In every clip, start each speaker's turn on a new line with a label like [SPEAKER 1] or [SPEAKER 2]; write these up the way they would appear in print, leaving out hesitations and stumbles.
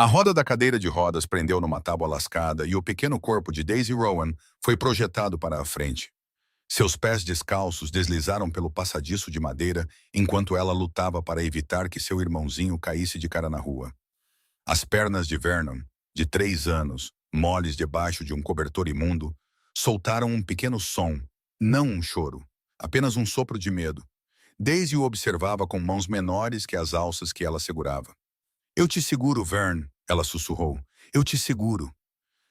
[SPEAKER 1] A roda da cadeira de rodas prendeu numa tábua lascada e o pequeno corpo de Daisy Rowan foi projetado para a frente. Seus pés descalços deslizaram pelo passadiço de madeira enquanto ela lutava para evitar que seu irmãozinho caísse de cara na rua. As pernas de Vernon, de 3 anos, moles debaixo de um cobertor imundo, soltaram um pequeno som, não um choro, apenas um sopro de medo. Daisy o observava com mãos menores que as alças que ela segurava. Eu te seguro, Vern, ela sussurrou. Eu te seguro.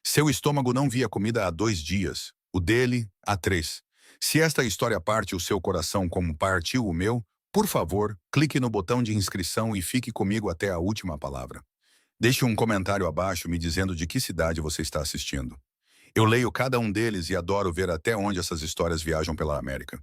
[SPEAKER 1] Seu estômago não via comida há 2 dias, o dele há 3. Se esta história parte o seu coração como partiu o meu, por favor, clique no botão de inscrição e fique comigo até a última palavra. Deixe um comentário abaixo me dizendo de que cidade você está assistindo. Eu leio cada um deles e adoro ver até onde essas histórias viajam pela América.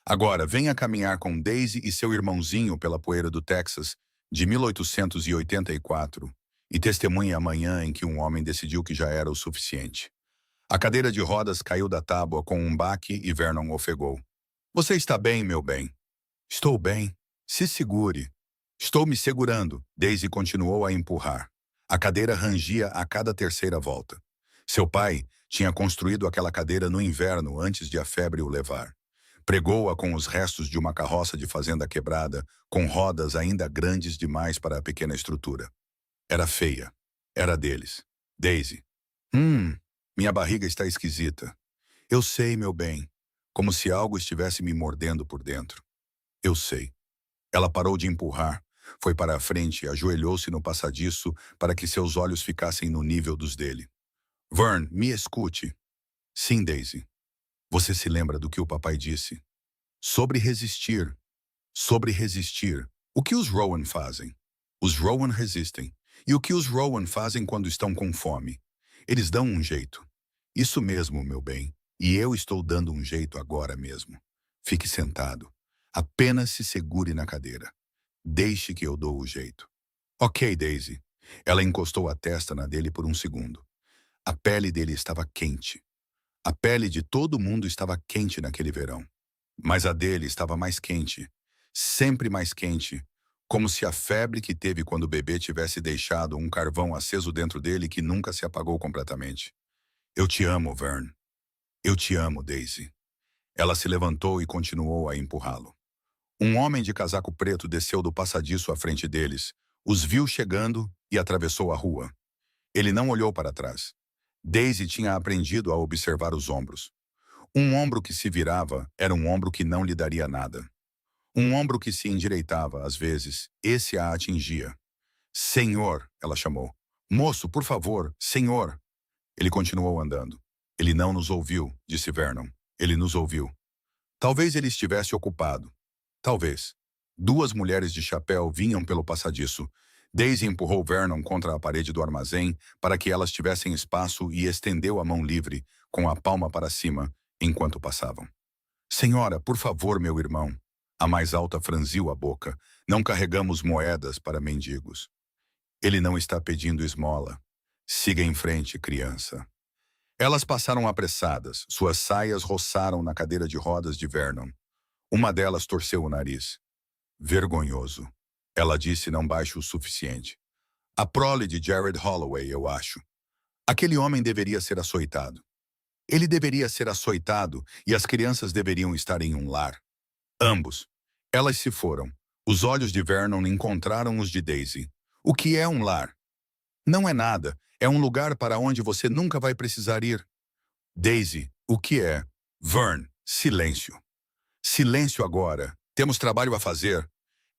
[SPEAKER 1] Agora, venha caminhar com Daisy e seu irmãozinho pela poeira do Texas, de 1884, e testemunhe a manhã em que um homem decidiu que já era o suficiente. A cadeira de rodas caiu da tábua com um baque e Vernon ofegou. Você está bem, meu bem? Estou bem. Se segure. Estou me segurando. Daisy continuou a empurrar. A cadeira rangia a cada terceira volta. Seu pai tinha construído aquela cadeira no inverno antes de a febre o levar. Pregou-a com os restos de uma carroça de fazenda quebrada, com rodas ainda grandes demais para a pequena estrutura. Era feia. Era deles. Daisy. Minha barriga está esquisita. Eu sei, meu bem. Como se algo estivesse me mordendo por dentro. Eu sei. Ela parou de empurrar, foi para a frente e ajoelhou-se no passadiço para que seus olhos ficassem no nível dos dele. Vern, me escute. Sim, Daisy. Você se lembra do que o papai disse? Sobre resistir. Sobre resistir. O que os Rowan fazem? Os Rowan resistem. E o que os Rowan fazem quando estão com fome? Eles dão um jeito. Isso mesmo, meu bem. E eu estou dando um jeito agora mesmo. Fique sentado. Apenas se segure na cadeira. Deixe que eu dou o jeito. Ok, Daisy. Ela encostou a testa na dele por um segundo. A pele dele estava quente. A pele de todo mundo estava quente naquele verão. Mas a dele estava mais quente. Sempre mais quente. Como se a febre que teve quando o bebê tivesse deixado um carvão aceso dentro dele que nunca se apagou completamente. Eu te amo, Vern. Eu te amo, Daisy. Ela se levantou e continuou a empurrá-lo. Um homem de casaco preto desceu do passadiço à frente deles, os viu chegando e atravessou a rua. Ele não olhou para trás. Daisy tinha aprendido a observar os ombros. Um ombro que se virava era um ombro que não lhe daria nada. Um ombro que se endireitava, às vezes, esse a atingia. Senhor, ela chamou. Moço, por favor, senhor. Ele continuou andando. Ele não nos ouviu, disse Vernon. Ele nos ouviu. Talvez ele estivesse ocupado. Talvez. 2 mulheres de chapéu vinham pelo passadiço. Daisy empurrou Vernon contra a parede do armazém para que elas tivessem espaço e estendeu a mão livre, com a palma para cima, enquanto passavam. Senhora, por favor, meu irmão. A mais alta franziu a boca. Não carregamos moedas para mendigos. Ele não está pedindo esmola. Siga em frente, criança. Elas passaram apressadas. Suas saias roçaram na cadeira de rodas de Vernon. Uma delas torceu o nariz. Vergonhoso. Ela disse não baixo o suficiente. A prole de Jared Holloway, eu acho. Aquele homem deveria ser açoitado. Ele deveria ser açoitado e as crianças deveriam estar em um lar. Ambos. Elas se foram. Os olhos de Vernon encontraram os de Daisy. O que é um lar? Não é nada. É um lugar para onde você nunca vai precisar ir. Daisy, o que é? Vern, silêncio. Silêncio agora. Temos trabalho a fazer.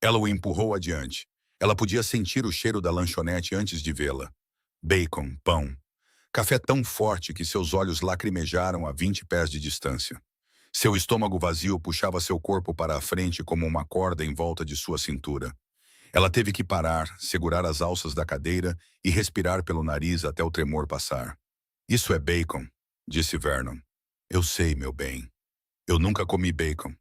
[SPEAKER 1] Ela o empurrou adiante. Ela podia sentir o cheiro da lanchonete antes de vê-la. Bacon, pão. Café tão forte que seus olhos lacrimejaram a 20 pés de distância. Seu estômago vazio puxava seu corpo para a frente como uma corda em volta de sua cintura. Ela teve que parar, segurar as alças da cadeira e respirar pelo nariz até o tremor passar. Isso é bacon, disse Vernon. Eu sei, meu bem. Eu nunca comi bacon.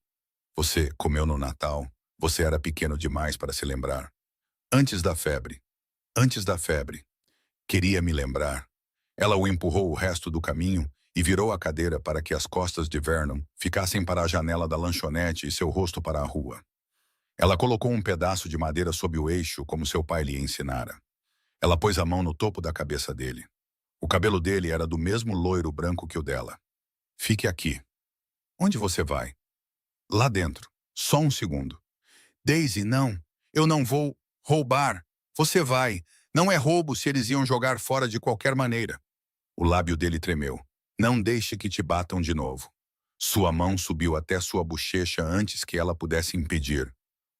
[SPEAKER 1] Você comeu no Natal. Você era pequeno demais para se lembrar. Antes da febre. Antes da febre. Queria me lembrar. Ela o empurrou o resto do caminho e virou a cadeira para que as costas de Vernon ficassem para a janela da lanchonete e seu rosto para a rua. Ela colocou um pedaço de madeira sob o eixo como seu pai lhe ensinara. Ela pôs a mão no topo da cabeça dele. O cabelo dele era do mesmo loiro branco que o dela. Fique aqui. Onde você vai? Lá dentro. Só um segundo. Daisy, não. Eu não vou roubar. Você vai. Não é roubo se eles iam jogar fora de qualquer maneira. O lábio dele tremeu. Não deixe que te batam de novo. Sua mão subiu até sua bochecha antes que ela pudesse impedir.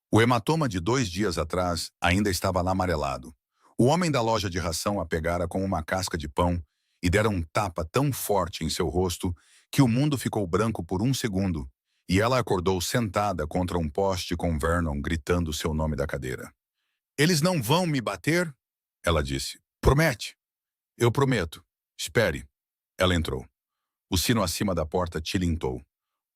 [SPEAKER 1] O hematoma de 2 dias atrás ainda estava lá amarelado. O homem da loja de ração a pegara com uma casca de pão e dera um tapa tão forte em seu rosto que o mundo ficou branco por um segundo e ela acordou sentada contra um poste com Vernon gritando seu nome da cadeira. Eles não vão me bater? Ela disse. Promete? Eu prometo. Espere. Ela entrou. O sino acima da porta tilintou.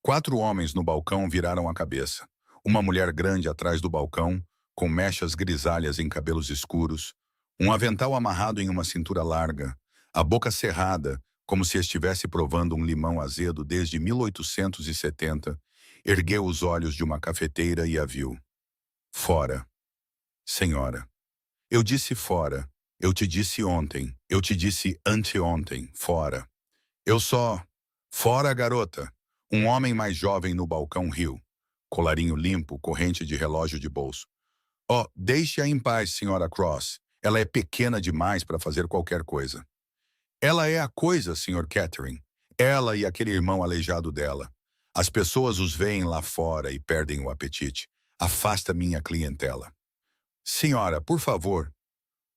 [SPEAKER 1] 4 homens no balcão viraram a cabeça. Uma mulher grande atrás do balcão, com mechas grisalhas em cabelos escuros, um avental amarrado em uma cintura larga, a boca cerrada, como se estivesse provando um limão azedo desde 1870, ergueu os olhos de uma cafeteira e a viu. Fora. Senhora. Eu disse fora. Eu te disse ontem. Eu te disse anteontem. Fora. Eu só... Fora, garota. Um homem mais jovem no balcão riu. Colarinho limpo, corrente de relógio de bolso. Oh, deixe-a em paz, senhora Cross. Ela é pequena demais para fazer qualquer coisa. Ela é a coisa, Sr. Catherine. Ela e aquele irmão aleijado dela. As pessoas os veem lá fora e perdem o apetite. Afasta minha clientela. Senhora, por favor.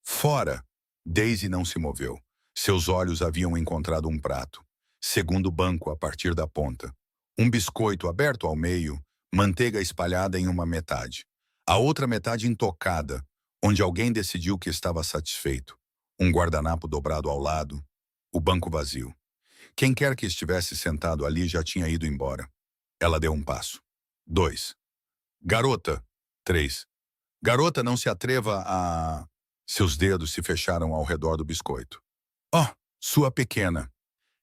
[SPEAKER 1] Fora. Daisy não se moveu. Seus olhos haviam encontrado um prato. Segundo banco a partir da ponta. Um biscoito aberto ao meio, manteiga espalhada em uma metade. A outra metade intocada, onde alguém decidiu que estava satisfeito. Um guardanapo dobrado ao lado, o banco vazio. Quem quer que estivesse sentado ali já tinha ido embora. Ela deu um passo. 2. Garota. 3. Garota, não se atreva a... Seus dedos se fecharam ao redor do biscoito. Oh, sua pequena.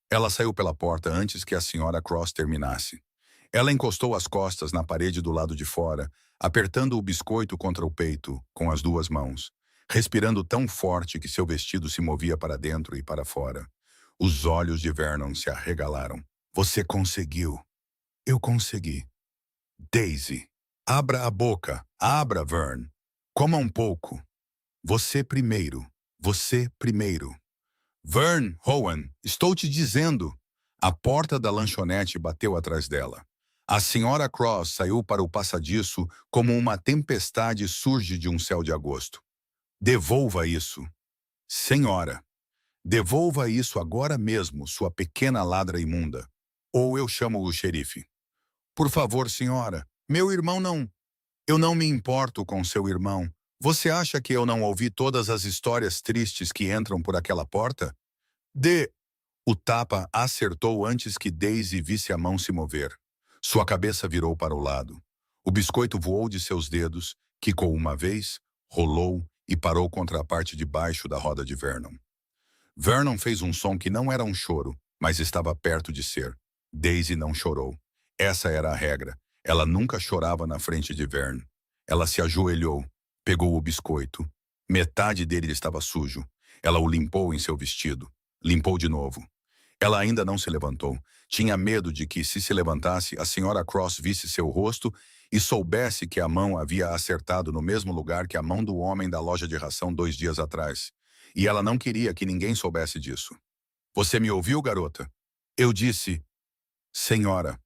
[SPEAKER 1] Ela saiu pela porta antes que a senhora Cross terminasse. Ela encostou as costas na parede do lado de fora, apertando o biscoito contra o peito com as 2 mãos, respirando tão forte que seu vestido se movia para dentro e para fora. Os olhos de Vernon se arregalaram. Você conseguiu. Eu consegui. Daisy, abra a boca. Abra, Vern. Coma um pouco. Você primeiro. Você primeiro. Vern, Rowan, estou te dizendo. A porta da lanchonete bateu atrás dela. A senhora Cross saiu para o passadiço como uma tempestade surge de um céu de agosto. Devolva isso. Senhora, devolva isso agora mesmo, sua pequena ladra imunda. Ou eu chamo o xerife. Por favor, senhora, meu irmão não... Eu não me importo com seu irmão. Você acha que eu não ouvi todas as histórias tristes que entram por aquela porta? O tapa acertou antes que Daisy visse a mão se mover. Sua cabeça virou para o lado. O biscoito voou de seus dedos, quicou uma vez, rolou e parou contra a parte de baixo da roda de Vernon. Vernon fez um som que não era um choro, mas estava perto de ser. Daisy não chorou. Essa era a regra. Ela nunca chorava na frente de Vern. Ela se ajoelhou, pegou o biscoito. Metade dele estava sujo. Ela o limpou em seu vestido. Limpou de novo. Ela ainda não se levantou. Tinha medo de que, se levantasse, a senhora Cross visse seu rosto e soubesse que a mão havia acertado no mesmo lugar que a mão do homem da loja de ração 2 dias atrás. E ela não queria que ninguém soubesse disso. Você me ouviu, garota? Eu disse... Senhora.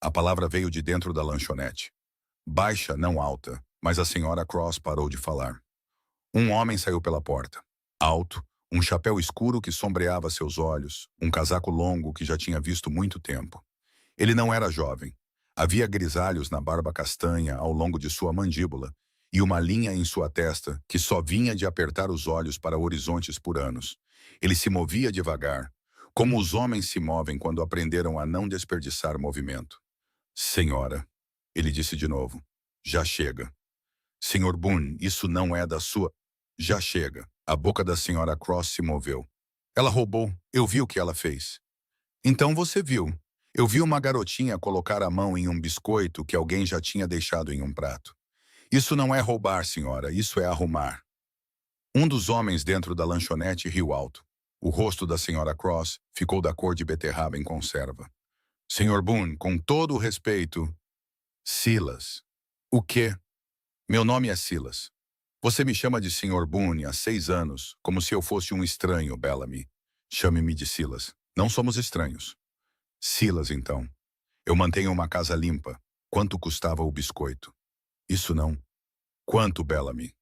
[SPEAKER 1] A palavra veio de dentro da lanchonete. Baixa, não alta, mas a senhora Cross parou de falar. Um homem saiu pela porta. Alto, um chapéu escuro que sombreava seus olhos, um casaco longo que já tinha visto muito tempo. Ele não era jovem. Havia grisalhos na barba castanha ao longo de sua mandíbula e uma linha em sua testa que só vinha de apertar os olhos para horizontes por anos. Ele se movia devagar, como os homens se movem quando aprenderam a não desperdiçar movimento. Senhora, ele disse de novo, já chega. Senhor Boone, isso não é da sua... Já chega. A boca da senhora Cross se moveu. Ela roubou. Eu vi o que ela fez. Então você viu. Eu vi uma garotinha colocar a mão em um biscoito que alguém já tinha deixado em um prato. Isso não é roubar, senhora. Isso é arrumar. Um dos homens dentro da lanchonete riu alto. O rosto da senhora Cross ficou da cor de beterraba em conserva. Senhor Boone, com todo o respeito... Silas. O quê? Meu nome é Silas. Você me chama de Senhor Boone há 6 anos, como se eu fosse um estranho, Bellamy. Chame-me de Silas. Não somos estranhos. Silas, então. Eu mantenho uma casa limpa. Quanto custava o biscoito? Isso não. Quanto, Bellamy?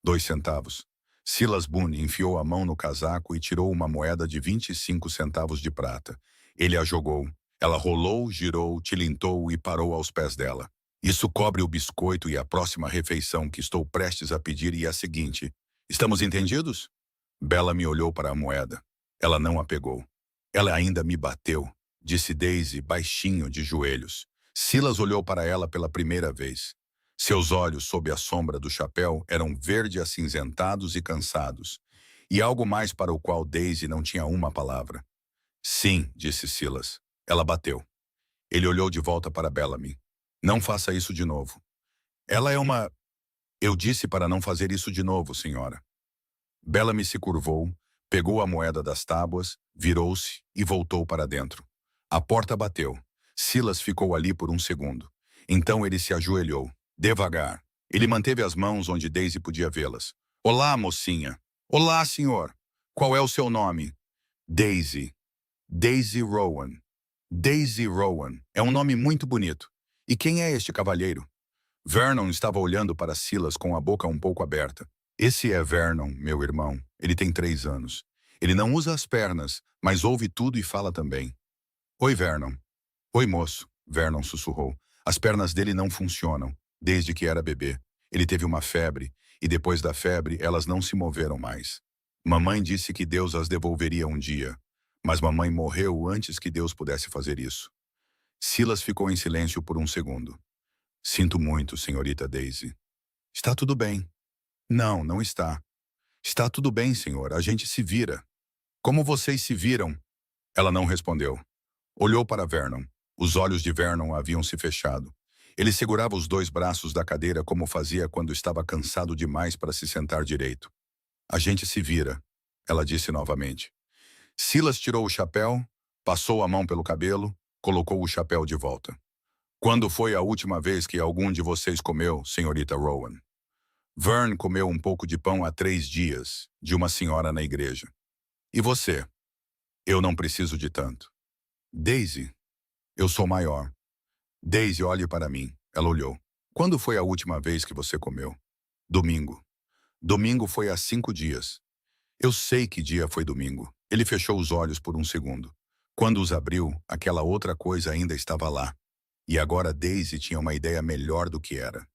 [SPEAKER 1] 2 centavos. Silas Boone enfiou a mão no casaco e tirou uma moeda de 25 centavos de prata. Ele a jogou. Ela rolou, girou, tilintou e parou aos pés dela. Isso cobre o biscoito e a próxima refeição que estou prestes a pedir e a seguinte. Estamos entendidos? Bellamy olhou para a moeda. Ela não a pegou. Ela ainda me bateu, disse Daisy, baixinho, de joelhos. Silas olhou para ela pela primeira vez. Seus olhos, sob a sombra do chapéu, eram verde acinzentados e cansados. E algo mais para o qual Daisy não tinha uma palavra. Sim, disse Silas. Ela bateu. Ele olhou de volta para Bellamy. Não faça isso de novo. Ela é uma... Eu disse para não fazer isso de novo, senhora. Bellamy se curvou, pegou a moeda das tábuas, virou-se e voltou para dentro. A porta bateu. Silas ficou ali por um segundo. Então ele se ajoelhou. Devagar. Ele manteve as mãos onde Daisy podia vê-las. Olá, mocinha. Olá, senhor. Qual é o seu nome? Daisy. Daisy Rowan. Daisy Rowan. É um nome muito bonito. E quem é este cavalheiro? Vernon estava olhando para Silas com a boca um pouco aberta. Esse é Vernon, meu irmão. Ele tem 3 anos. Ele não usa as pernas, mas ouve tudo e fala também. Oi, Vernon. Oi, moço, Vernon sussurrou. As pernas dele não funcionam, desde que era bebê. Ele teve uma febre, e depois da febre elas não se moveram mais. Mamãe disse que Deus as devolveria um dia, mas mamãe morreu antes que Deus pudesse fazer isso. Silas ficou em silêncio por um segundo. Sinto muito, senhorita Daisy. Está tudo bem. Não, não está. Está tudo bem, senhor. A gente se vira. Como vocês se viram? Ela não respondeu. Olhou para Vernon. Os olhos de Vernon haviam se fechado. Ele segurava os 2 braços da cadeira como fazia quando estava cansado demais para se sentar direito. A gente se vira, ela disse novamente. Silas tirou o chapéu, passou a mão pelo cabelo, colocou o chapéu de volta. Quando foi a última vez que algum de vocês comeu, senhorita Rowan? Vern comeu um pouco de pão há 3 dias, de uma senhora na igreja. E você? Eu não preciso de tanto. Daisy, eu sou maior. Daisy, olhe para mim. Ela olhou. Quando foi a última vez que você comeu? Domingo. Domingo foi há 5 dias. Eu sei que dia foi domingo. Ele fechou os olhos por um segundo. Quando os abriu, aquela outra coisa ainda estava lá. E agora Daisy tinha uma ideia melhor do que era.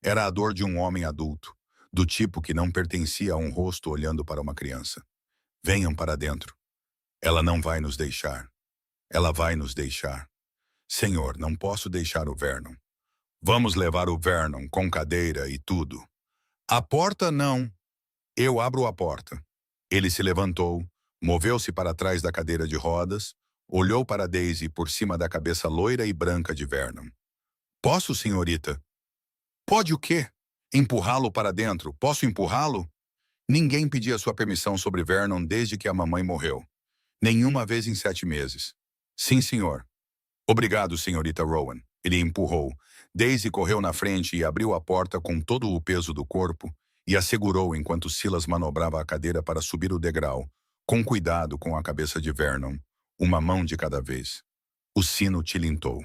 [SPEAKER 1] Era a dor de um homem adulto, do tipo que não pertencia a um rosto olhando para uma criança. Venham para dentro. Ela não vai nos deixar. Ela vai nos deixar. Senhor, não posso deixar o Vernon. Vamos levar o Vernon com cadeira e tudo. A porta não. Eu abro a porta. Ele se levantou, moveu-se para trás da cadeira de rodas, olhou para Daisy por cima da cabeça loira e branca de Vernon. Posso, senhorita? Pode o quê? Empurrá-lo para dentro. Posso empurrá-lo? Ninguém pedia sua permissão sobre Vernon desde que a mamãe morreu. Nenhuma vez em 7 meses. Sim, senhor. Obrigado, senhorita Rowan. Ele empurrou. Daisy correu na frente e abriu a porta com todo o peso do corpo e a segurou enquanto Silas manobrava a cadeira para subir o degrau, com cuidado com a cabeça de Vernon, uma mão de cada vez. O sino tilintou.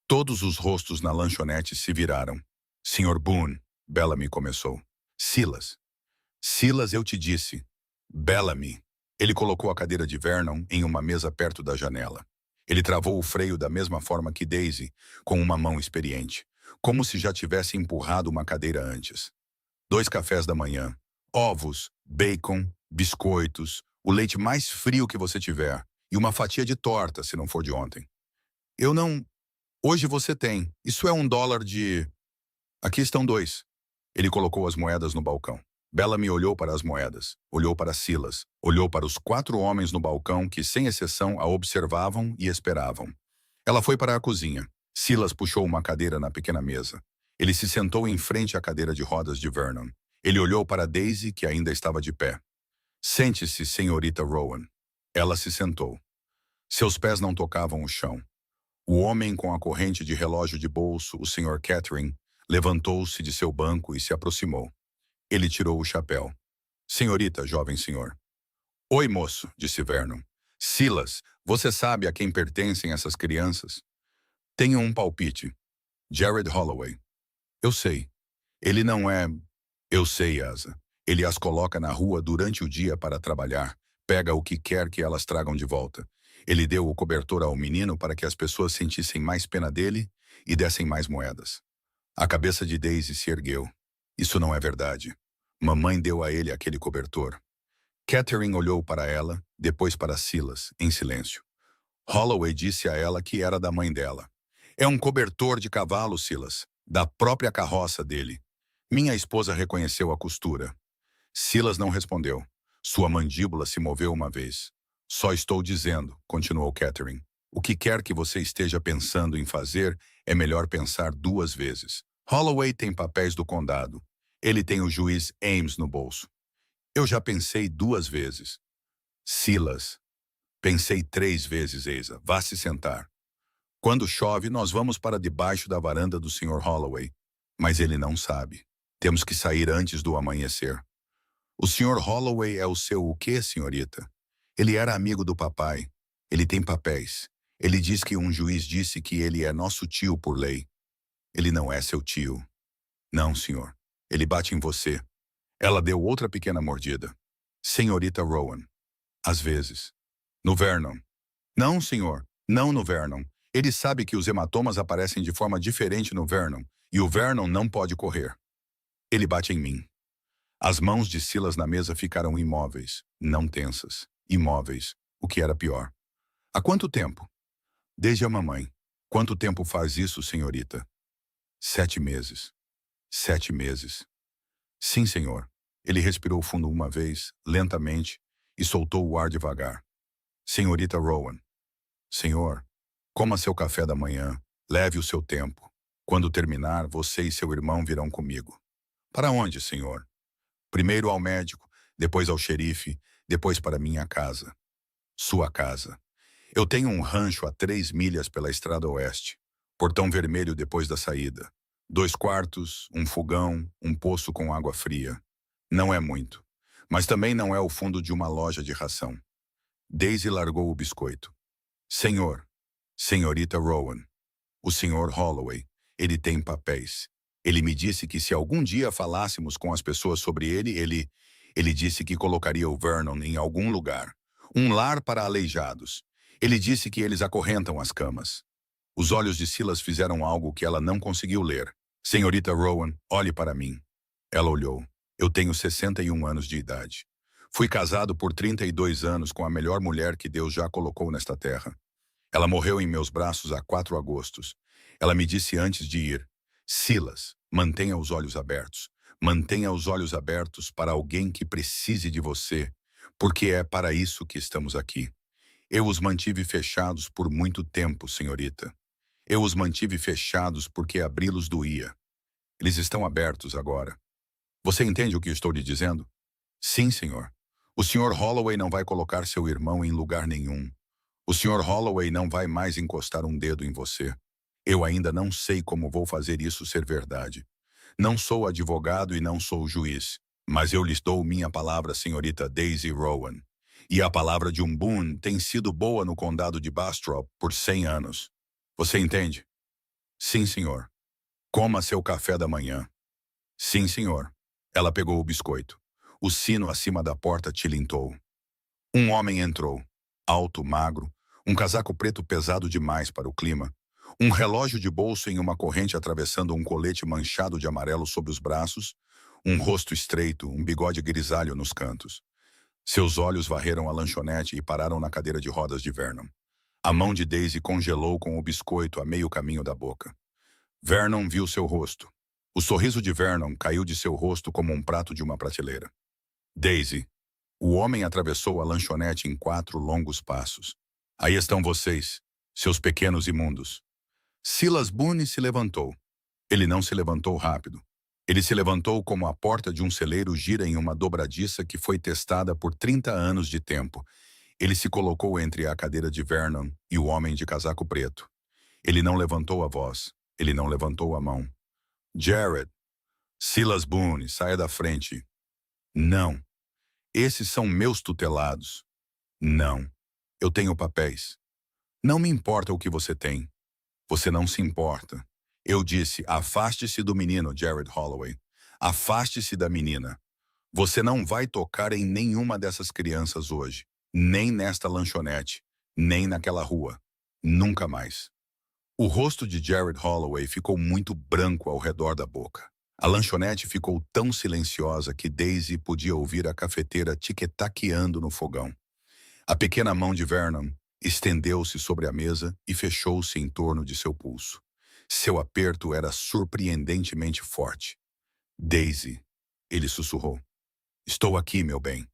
[SPEAKER 1] Todos os rostos na lanchonete se viraram. Sr. Boone, Bellamy começou. Silas. Silas, eu te disse. Bellamy. Ele colocou a cadeira de Vernon em uma mesa perto da janela. Ele travou o freio da mesma forma que Daisy, com uma mão experiente, como se já tivesse empurrado uma cadeira antes. 2 cafés da manhã, ovos, bacon, biscoitos, o leite mais frio que você tiver, e uma fatia de torta, se não for de ontem. Eu não... Hoje você tem. Isso é $1 de... Aqui estão 2. Ele colocou as moedas no balcão. Bellamy olhou para as moedas, olhou para Silas, olhou para os 4 homens no balcão que, sem exceção, a observavam e esperavam. Ela foi para a cozinha. Silas puxou uma cadeira na pequena mesa. Ele se sentou em frente à cadeira de rodas de Vernon. Ele olhou para Daisy, que ainda estava de pé. Sente-se, senhorita Rowan. Ela se sentou. Seus pés não tocavam o chão. O homem com a corrente de relógio de bolso, o Sr. Catherine, levantou-se de seu banco e se aproximou. Ele tirou o chapéu. Senhorita, jovem senhor. Oi, moço, disse Vernon. Silas, você sabe a quem pertencem essas crianças? Tenho um palpite. Jared Holloway. Eu sei. Ele não é... Eu sei, Asa. Ele as coloca na rua durante o dia para trabalhar. Pega o que quer que elas tragam de volta. Ele deu o cobertor ao menino para que as pessoas sentissem mais pena dele e dessem mais moedas. A cabeça de Daisy se ergueu. Isso não é verdade. Mamãe deu a ele aquele cobertor. Catherine olhou para ela, depois para Silas, em silêncio. Holloway disse a ela que era da mãe dela. É um cobertor de cavalo, Silas, da própria carroça dele. Minha esposa reconheceu a costura. Silas não respondeu. Sua mandíbula se moveu uma vez. Só estou dizendo, continuou Catherine. O que quer que você esteja pensando em fazer, é melhor pensar 2 vezes. Holloway tem papéis do condado. Ele tem o juiz Ames no bolso. Eu já pensei 2 vezes. Silas. Pensei 3 vezes, Asa. Vá se sentar. Quando chove, nós vamos para debaixo da varanda do Sr. Holloway. Mas ele não sabe. Temos que sair antes do amanhecer. O Sr. Holloway é o seu o quê, senhorita? Ele era amigo do papai. Ele tem papéis. Ele diz que um juiz disse que ele é nosso tio por lei. Ele não é seu tio. Não, senhor. Ele bate em você. Ela deu outra pequena mordida. Senhorita Rowan. Às vezes. No Vernon. Não, senhor. Não no Vernon. Ele sabe que os hematomas aparecem de forma diferente no Vernon, e o Vernon não pode correr. Ele bate em mim. As mãos de Silas na mesa ficaram imóveis, não tensas. Imóveis, o que era pior. Há quanto tempo? Desde a mamãe. Quanto tempo faz isso, senhorita? 7 meses. 7 meses. Sim, senhor. Ele respirou fundo uma vez, lentamente, e soltou o ar devagar. Senhorita Rowan. Senhor, coma seu café da manhã. Leve o seu tempo. Quando terminar, você e seu irmão virão comigo. Para onde, senhor? Primeiro ao médico, depois ao xerife, depois para minha casa. Sua casa. Eu tenho um rancho a 3 milhas pela estrada oeste. Portão vermelho depois da saída. 2 quartos, um fogão, um poço com água fria. Não é muito. Mas também não é o fundo de uma loja de ração. Daisy largou o biscoito. Senhor. Senhorita Rowan. O Sr. Holloway. Ele tem papéis. Ele me disse que se algum dia falássemos com as pessoas sobre ele, ele disse que colocaria o Vernon em algum lugar. Um lar para aleijados. Ele disse que eles acorrentam as camas. Os olhos de Silas fizeram algo que ela não conseguiu ler. Senhorita Rowan, olhe para mim. Ela olhou. Eu tenho 61 anos de idade. Fui casado por 32 anos com a melhor mulher que Deus já colocou nesta terra. Ela morreu em meus braços há 4 agostos. Ela me disse antes de ir, Silas, mantenha os olhos abertos. Mantenha os olhos abertos para alguém que precise de você, porque é para isso que estamos aqui. Eu os mantive fechados por muito tempo, senhorita. Eu os mantive fechados porque abri-los doía. Eles estão abertos agora. Você entende o que estou lhe dizendo? Sim, senhor. O Sr. Holloway não vai colocar seu irmão em lugar nenhum. O Sr. Holloway não vai mais encostar um dedo em você. Eu ainda não sei como vou fazer isso ser verdade. Não sou advogado e não sou juiz, mas eu lhes dou minha palavra, senhorita Daisy Rowan. E a palavra de um Boone tem sido boa no condado de Bastrop por 100 anos. Você entende? Sim, senhor. Coma seu café da manhã. Sim, senhor. Ela pegou o biscoito. O sino acima da porta tilintou. Um homem entrou. Alto, magro, um casaco preto pesado demais para o clima. Um relógio de bolso em uma corrente atravessando um colete manchado de amarelo sobre os braços, um rosto estreito, um bigode grisalho nos cantos. Seus olhos varreram a lanchonete e pararam na cadeira de rodas de Vernon. A mão de Daisy congelou com o biscoito a meio caminho da boca. Vernon viu seu rosto. O sorriso de Vernon caiu de seu rosto como um prato de uma prateleira. Daisy. O homem atravessou a lanchonete em 4 longos passos. Aí estão vocês, seus pequenos imundos. Silas Boone se levantou. Ele não se levantou rápido. Ele se levantou como a porta de um celeiro gira em uma dobradiça que foi testada por 30 anos de tempo. Ele se colocou entre a cadeira de Vernon e o homem de casaco preto. Ele não levantou a voz. Ele não levantou a mão. Jared, Silas Boone, saia da frente. Não. Esses são meus tutelados. Não. Eu tenho papéis. Não me importa o que você tem. Você não se importa. Eu disse, afaste-se do menino, Jared Holloway. Afaste-se da menina. Você não vai tocar em nenhuma dessas crianças hoje. Nem nesta lanchonete. Nem naquela rua. Nunca mais. O rosto de Jared Holloway ficou muito branco ao redor da boca. A lanchonete ficou tão silenciosa que Daisy podia ouvir a cafeteira tiquetaqueando no fogão. A pequena mão de Vernon estendeu-se sobre a mesa e fechou-se em torno de seu pulso. Seu aperto era surpreendentemente forte. Daisy, ele sussurrou. Estou aqui, meu bem.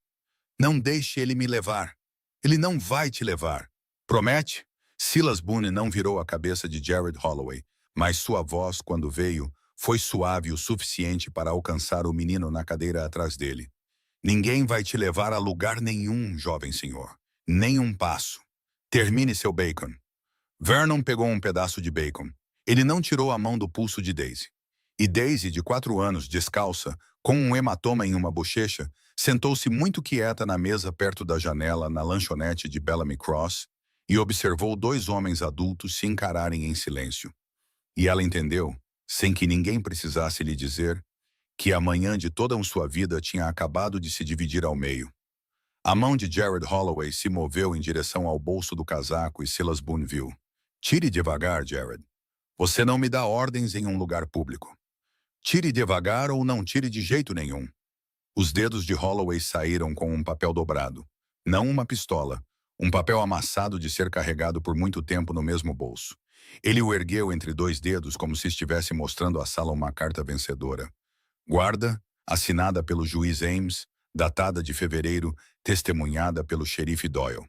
[SPEAKER 1] Não deixe ele me levar. Ele não vai te levar. Promete? Silas Boone não virou a cabeça de Jared Holloway, mas sua voz, quando veio, foi suave o suficiente para alcançar o menino na cadeira atrás dele. Ninguém vai te levar a lugar nenhum, jovem senhor. Nem um passo. Termine seu bacon. Vernon pegou um pedaço de bacon. Ele não tirou a mão do pulso de Daisy. E Daisy, de 4 anos, descalça, com um hematoma em uma bochecha, sentou-se muito quieta na mesa perto da janela na lanchonete de Bellamy Cross e observou 2 homens adultos se encararem em silêncio. E ela entendeu, sem que ninguém precisasse lhe dizer, que a manhã de toda sua vida tinha acabado de se dividir ao meio. A mão de Jared Holloway se moveu em direção ao bolso do casaco e Silas Boone viu. Tire devagar, Jared. Você não me dá ordens em um lugar público. Tire devagar ou não tire de jeito nenhum. Os dedos de Holloway saíram com um papel dobrado. Não uma pistola. Um papel amassado de ser carregado por muito tempo no mesmo bolso. Ele o ergueu entre 2 dedos como se estivesse mostrando à sala uma carta vencedora. Guarda, assinada pelo juiz Ames, datada de fevereiro, testemunhada pelo xerife Doyle.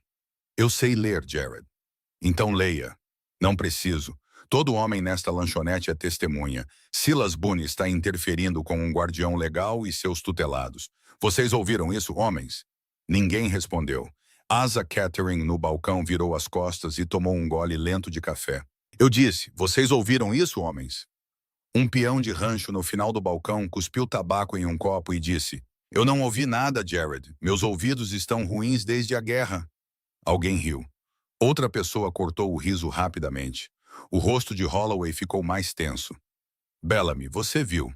[SPEAKER 1] Eu sei ler, Jared. Então leia. Não preciso. Todo homem nesta lanchonete é testemunha. Silas Boone está interferindo com um guardião legal e seus tutelados. Vocês ouviram isso, homens? Ninguém respondeu. Asa Catherine no balcão virou as costas e tomou um gole lento de café. Eu disse, vocês ouviram isso, homens? Um peão de rancho no final do balcão cuspiu tabaco em um copo e disse, eu não ouvi nada, Jared. Meus ouvidos estão ruins desde a guerra. Alguém riu. Outra pessoa cortou o riso rapidamente. O rosto de Holloway ficou mais tenso. Bellamy, você viu.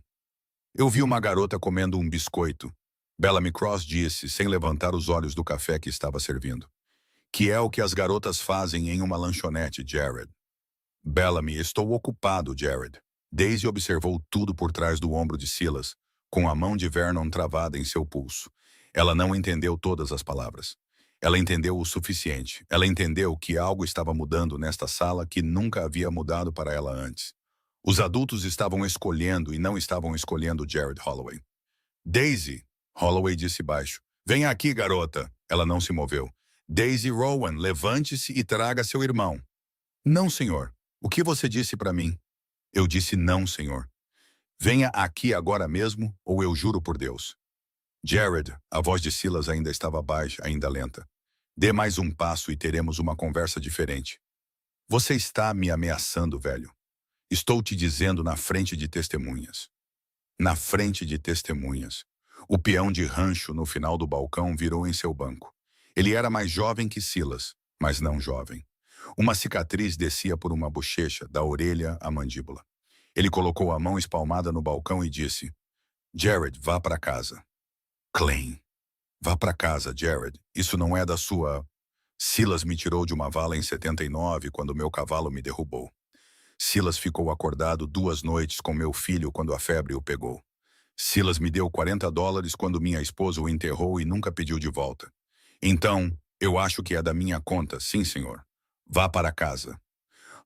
[SPEAKER 1] Eu vi uma garota comendo um biscoito. Bellamy Cross disse, sem levantar os olhos do café que estava servindo. Que é o que as garotas fazem em uma lanchonete, Jared. Bellamy, estou ocupado, Jared. Daisy observou tudo por trás do ombro de Silas, com a mão de Vernon travada em seu pulso. Ela não entendeu todas as palavras. Ela entendeu o suficiente. Ela entendeu que algo estava mudando nesta sala que nunca havia mudado para ela antes. Os adultos estavam escolhendo e não estavam escolhendo Jared Holloway. Daisy, Holloway disse baixo. Venha aqui, garota. Ela não se moveu. Daisy Rowan, levante-se e traga seu irmão. Não, senhor. O que você disse para mim? Eu disse não, senhor. Venha aqui agora mesmo, ou eu juro por Deus. Jared, a voz de Silas ainda estava baixa, ainda lenta. Dê mais um passo e teremos uma conversa diferente. Você está me ameaçando, velho. Estou te dizendo na frente de testemunhas. Na frente de testemunhas. O peão de rancho no final do balcão virou em seu banco. Ele era mais jovem que Silas, mas não jovem. Uma cicatriz descia por uma bochecha, da orelha à mandíbula. Ele colocou a mão espalmada no balcão e disse, Jared, vá para casa. Klein. Vá para casa, Jared. Isso não é da sua... Silas me tirou de uma vala em 79 quando meu cavalo me derrubou. Silas ficou acordado 2 noites com meu filho quando a febre o pegou. Silas me deu $40 quando minha esposa o enterrou e nunca pediu de volta. Então, eu acho que é da minha conta, sim, senhor. Vá para casa.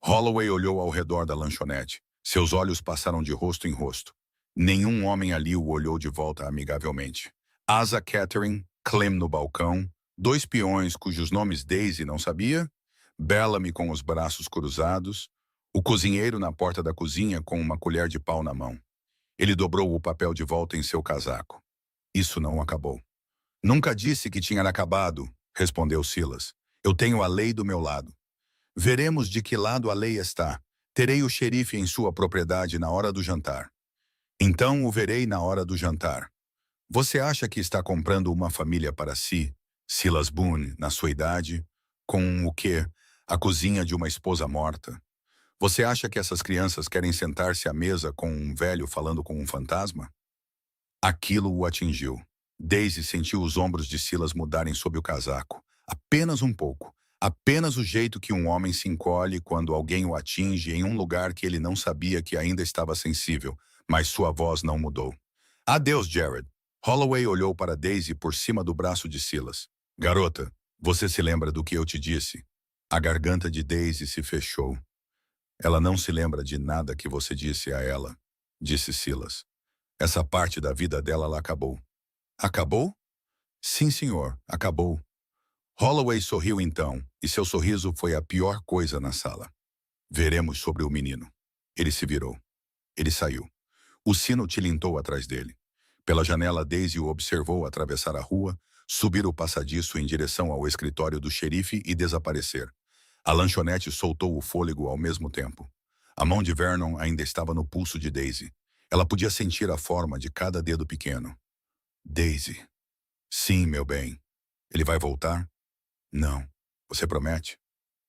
[SPEAKER 1] Holloway olhou ao redor da lanchonete. Seus olhos passaram de rosto em rosto. Nenhum homem ali o olhou de volta amigavelmente. Asa Catherine, Clem no balcão, 2 peões cujos nomes Daisy não sabia, Bellamy com os braços cruzados, o cozinheiro na porta da cozinha com uma colher de pau na mão. Ele dobrou o papel de volta em seu casaco. Isso não acabou. Nunca disse que tinha acabado, respondeu Silas. Eu tenho a lei do meu lado. Veremos de que lado a lei está. Terei o xerife em sua propriedade na hora do jantar. Então o verei na hora do jantar. Você acha que está comprando uma família para si, Silas Boone, na sua idade, com o quê? A cozinha de uma esposa morta? Você acha que essas crianças querem sentar-se à mesa com um velho falando com um fantasma? Aquilo o atingiu. Daisy sentiu os ombros de Silas mudarem sob o casaco. Apenas um pouco. Apenas o jeito que um homem se encolhe quando alguém o atinge em um lugar que ele não sabia que ainda estava sensível, mas sua voz não mudou. Adeus, Jared. Holloway olhou para Daisy por cima do braço de Silas. Garota, você se lembra do que eu te disse? A garganta de Daisy se fechou. Ela não se lembra de nada que você disse a ela, disse Silas. Essa parte da vida dela lá acabou. Acabou? Sim, senhor, acabou. Holloway sorriu então, e seu sorriso foi a pior coisa na sala. Veremos sobre o menino. Ele se virou. Ele saiu. O sino tilintou atrás dele. Pela janela, Daisy o observou atravessar a rua, subir o passadiço em direção ao escritório do xerife e desaparecer. A lanchonete soltou o fôlego ao mesmo tempo. A mão de Vernon ainda estava no pulso de Daisy. Ela podia sentir a forma de cada dedo pequeno. Daisy. Sim, meu bem. Ele vai voltar? Não. Você promete?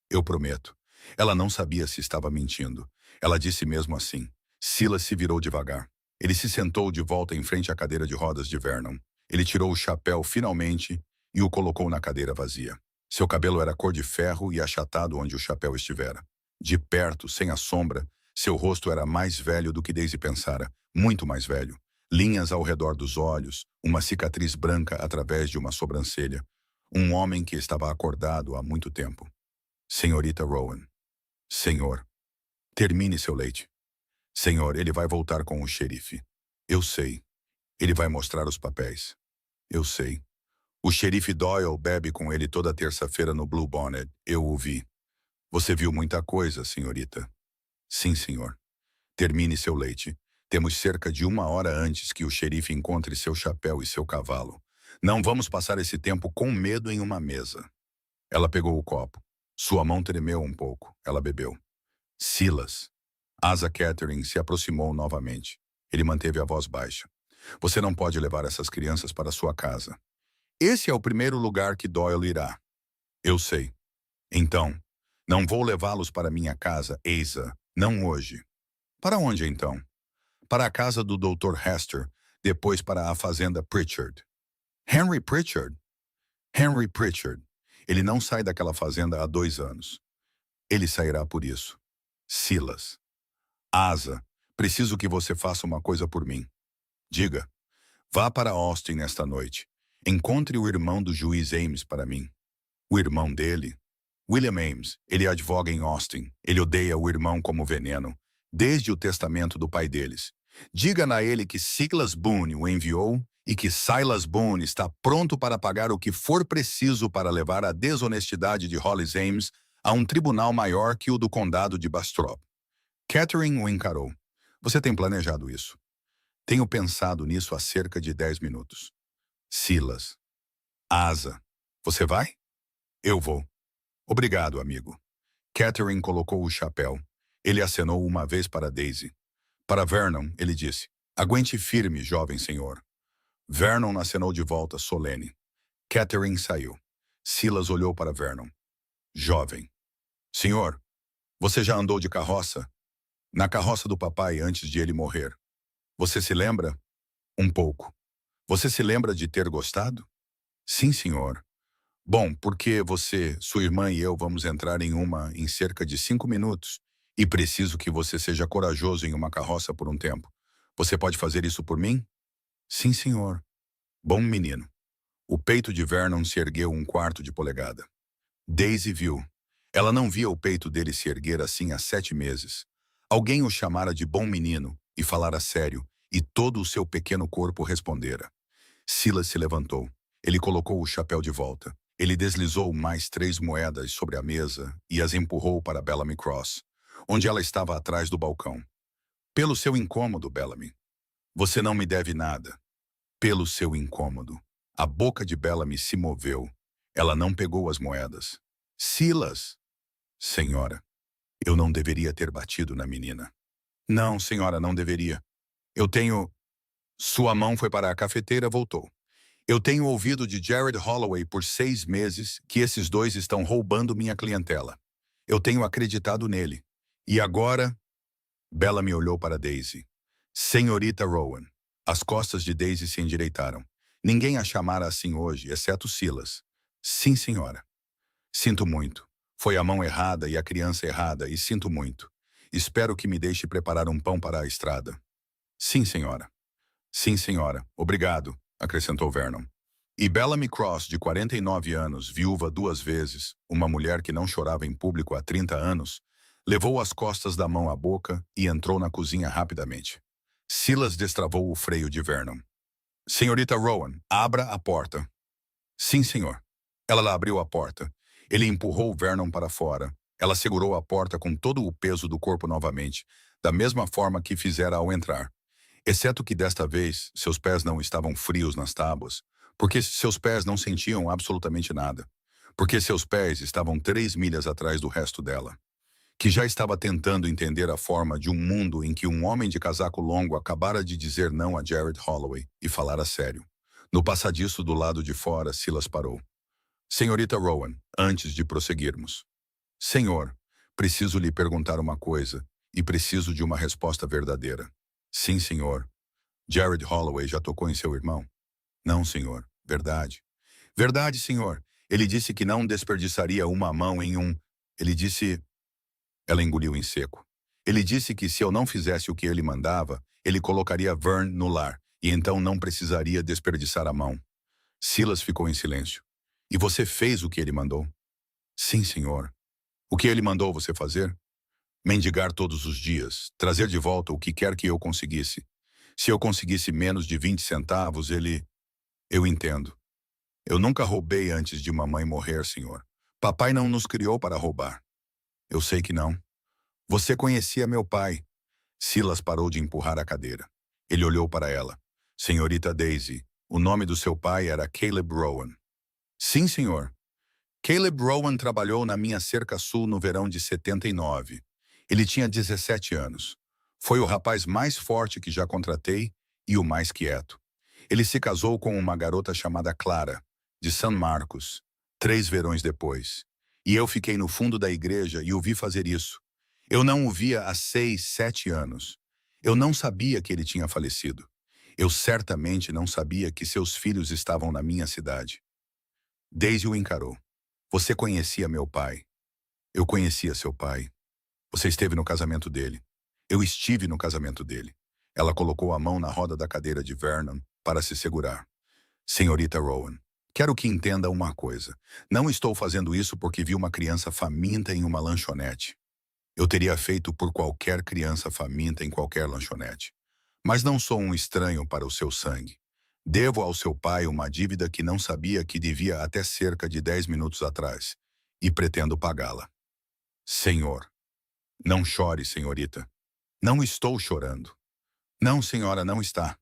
[SPEAKER 1] Eu prometo. Ela não sabia se estava mentindo. Ela disse mesmo assim. Silas se virou devagar. Ele se sentou de volta em frente à cadeira de rodas de Vernon. Ele tirou o chapéu finalmente e o colocou na cadeira vazia. Seu cabelo era cor de ferro e achatado onde o chapéu estivera. De perto, sem a sombra, seu rosto era mais velho do que Daisy pensara, muito mais velho. Linhas ao redor dos olhos, uma cicatriz branca através de uma sobrancelha. Um homem que estava acordado há muito tempo. Senhorita Rowan. Senhor. Termine seu leite. Senhor, ele vai voltar com o xerife. Eu sei. Ele vai mostrar os papéis. Eu sei. O xerife Doyle bebe com ele toda terça-feira no Blue Bonnet. Eu o vi. Você viu muita coisa, senhorita. Sim, senhor. Termine seu leite. Temos cerca de 1 hora antes que o xerife encontre seu chapéu e seu cavalo. Não vamos passar esse tempo com medo em uma mesa. Ela pegou o copo. Sua mão tremeu um pouco. Ela bebeu. Silas. Asa Catherine se aproximou novamente. Ele manteve a voz baixa. Você não pode levar essas crianças para sua casa. Esse é o primeiro lugar que Doyle irá. Eu sei. Então, não vou levá-los para minha casa, Asa. Não hoje. Para onde, então? Para a casa do Dr. Hester, depois para a fazenda Pritchard. Henry Pritchard? Henry Pritchard. Ele não sai daquela fazenda há 2 anos. Ele sairá por isso. Silas. Asa, preciso que você faça uma coisa por mim. Diga. Vá para Austin nesta noite. Encontre o irmão do juiz Ames para mim. O irmão dele? William Ames. Ele advoga em Austin. Ele odeia o irmão como veneno, desde o testamento do pai deles. Diga a ele que Silas Boone o enviou e que Silas Boone está pronto para pagar o que for preciso para levar a desonestidade de Hollis Ames a um tribunal maior que o do condado de Bastrop. Catherine o encarou. Você tem planejado isso? Tenho pensado nisso há cerca de 10 minutos. Silas. Asa. Você vai? Eu vou. Obrigado, amigo. Catherine colocou o chapéu. Ele acenou uma vez para Daisy. Para Vernon, ele disse, aguente firme, jovem senhor. Vernon acenou de volta, solene. Catherine saiu. Silas olhou para Vernon. Jovem. Senhor, você já andou de carroça? Na carroça do papai antes de ele morrer. Você se lembra? Um pouco. Você se lembra de ter gostado? Sim, senhor. Bom, porque você, sua irmã e eu vamos entrar em cerca de 5 minutos. E preciso que você seja corajoso em uma carroça por um tempo. Você pode fazer isso por mim? Sim, senhor. Bom menino. O peito de Vernon se ergueu 1/4 de polegada. Daisy viu. Ela não via o peito dele se erguer assim há 7 meses. Alguém o chamara de bom menino e falara sério, e todo o seu pequeno corpo respondera. Silas se levantou. Ele colocou o chapéu de volta. Ele deslizou mais 3 moedas sobre a mesa e as empurrou para Bellamy Cross, onde ela estava atrás do balcão. Pelo seu incômodo, Bellamy. Você não me deve nada. Pelo seu incômodo. A boca de Bellamy se moveu. Ela não pegou as moedas. Silas! Senhora, eu não deveria ter batido na menina. Não, senhora, não deveria. Eu tenho... Sua mão foi para a cafeteira, voltou. Eu tenho ouvido de Jared Holloway por 6 meses que esses dois estão roubando minha clientela. Eu tenho acreditado nele. E agora... Bellamy olhou para Daisy. Senhorita Rowan. As costas de Daisy se endireitaram. Ninguém a chamara assim hoje, exceto Silas. Sim, senhora. Sinto muito. Foi a mão errada e a criança errada, e sinto muito. Espero que me deixe preparar um pão para a estrada. Sim, senhora. Sim, senhora. Obrigado, acrescentou Vernon. E Bellamy Cross, de 49 anos, viúva 2 vezes, uma mulher que não chorava em público há 30 anos, levou as costas da mão à boca e entrou na cozinha rapidamente. Silas destravou o freio de Vernon. Senhorita Rowan, abra a porta. Sim, senhor. Ela abriu a porta. Ele empurrou Vernon para fora. Ela segurou a porta com todo o peso do corpo novamente, da mesma forma que fizera ao entrar. Exceto que desta vez, seus pés não estavam frios nas tábuas, porque seus pés não sentiam absolutamente nada. Porque seus pés estavam 3 milhas atrás do resto dela, que já estava tentando entender a forma de um mundo em que um homem de casaco longo acabara de dizer não a Jared Holloway e falar a sério. No passadiço do lado de fora, Silas parou. Senhorita Rowan, antes de prosseguirmos. Senhor, preciso lhe perguntar uma coisa, e preciso de uma resposta verdadeira. Sim, senhor. Jared Holloway já tocou em seu irmão? Não, senhor. Verdade. Verdade, senhor. Ele disse que não desperdiçaria uma mão em um... Ele disse... Ela engoliu em seco. Ele disse que se eu não fizesse o que ele mandava, ele colocaria Vern no lar, e então não precisaria desperdiçar a mão. Silas ficou em silêncio. E você fez o que ele mandou? Sim, senhor. O que ele mandou você fazer? Mendigar todos os dias, trazer de volta o que quer que eu conseguisse. Se eu conseguisse menos de 20 centavos, ele... Eu entendo. Eu nunca roubei antes de mamãe morrer, senhor. Papai não nos criou para roubar. Eu sei que não. Você conhecia meu pai. Silas parou de empurrar a cadeira. Ele olhou para ela. Senhorita Daisy, o nome do seu pai era Caleb Rowan. Sim, senhor. Caleb Rowan trabalhou na minha cerca sul no verão de 79. Ele tinha 17 anos. Foi o rapaz mais forte que já contratei e o mais quieto. Ele se casou com uma garota chamada Clara, de San Marcos, 3 verões depois. E eu fiquei no fundo da igreja e o vi fazer isso. Eu não o via há 6, 7 anos. Eu não sabia que ele tinha falecido. Eu certamente não sabia que seus filhos estavam na minha cidade. Daisy o encarou. Você conhecia meu pai. Eu conhecia seu pai. Você esteve no casamento dele. Eu estive no casamento dele. Ela colocou a mão na roda da cadeira de Vernon para se segurar. Senhorita Rowan, quero que entenda uma coisa. Não estou fazendo isso porque vi uma criança faminta em uma lanchonete. Eu teria feito por qualquer criança faminta em qualquer lanchonete. Mas não sou um estranho para o seu sangue. Devo ao seu pai uma dívida que não sabia que devia até cerca de 10 minutos atrás, e pretendo pagá-la. Senhor. Não chore, senhorita. Não estou chorando. Não, senhora, não está.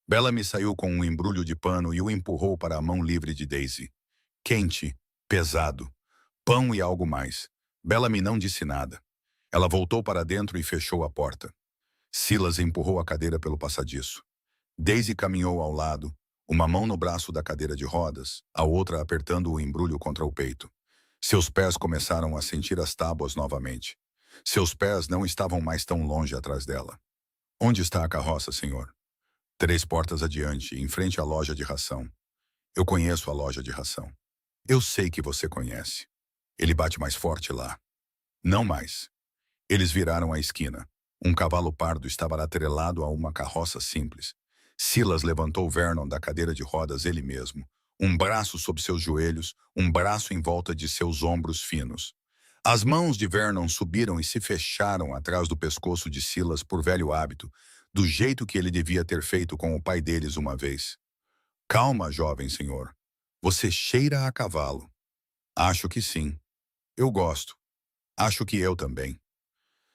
[SPEAKER 1] Bellamy saiu com um embrulho de pano e o empurrou para a mão livre de Daisy. Quente, pesado, pão e algo mais. Bellamy não disse nada. Ela voltou para dentro e fechou a porta. Silas empurrou a cadeira pelo passadiço. Daisy caminhou ao lado, uma mão no braço da cadeira de rodas, a outra apertando o embrulho contra o peito. Seus pés começaram a sentir as tábuas novamente. Seus pés não estavam mais tão longe atrás dela. Onde está a carroça, senhor? 3 portas adiante, em frente à loja de ração. Eu conheço a loja de ração. Eu sei que você conhece. Ele bate mais forte lá. Não mais. Eles viraram a esquina. Um cavalo pardo estava atrelado a uma carroça simples. Silas levantou Vernon da cadeira de rodas ele mesmo. Um braço sob seus joelhos, um braço em volta de seus ombros finos. As mãos de Vernon subiram e se fecharam atrás do pescoço de Silas por velho hábito, do jeito que ele devia ter feito com o pai deles uma vez. Calma, jovem senhor. Você cheira a cavalo. Acho que sim. Eu gosto. Acho que eu também.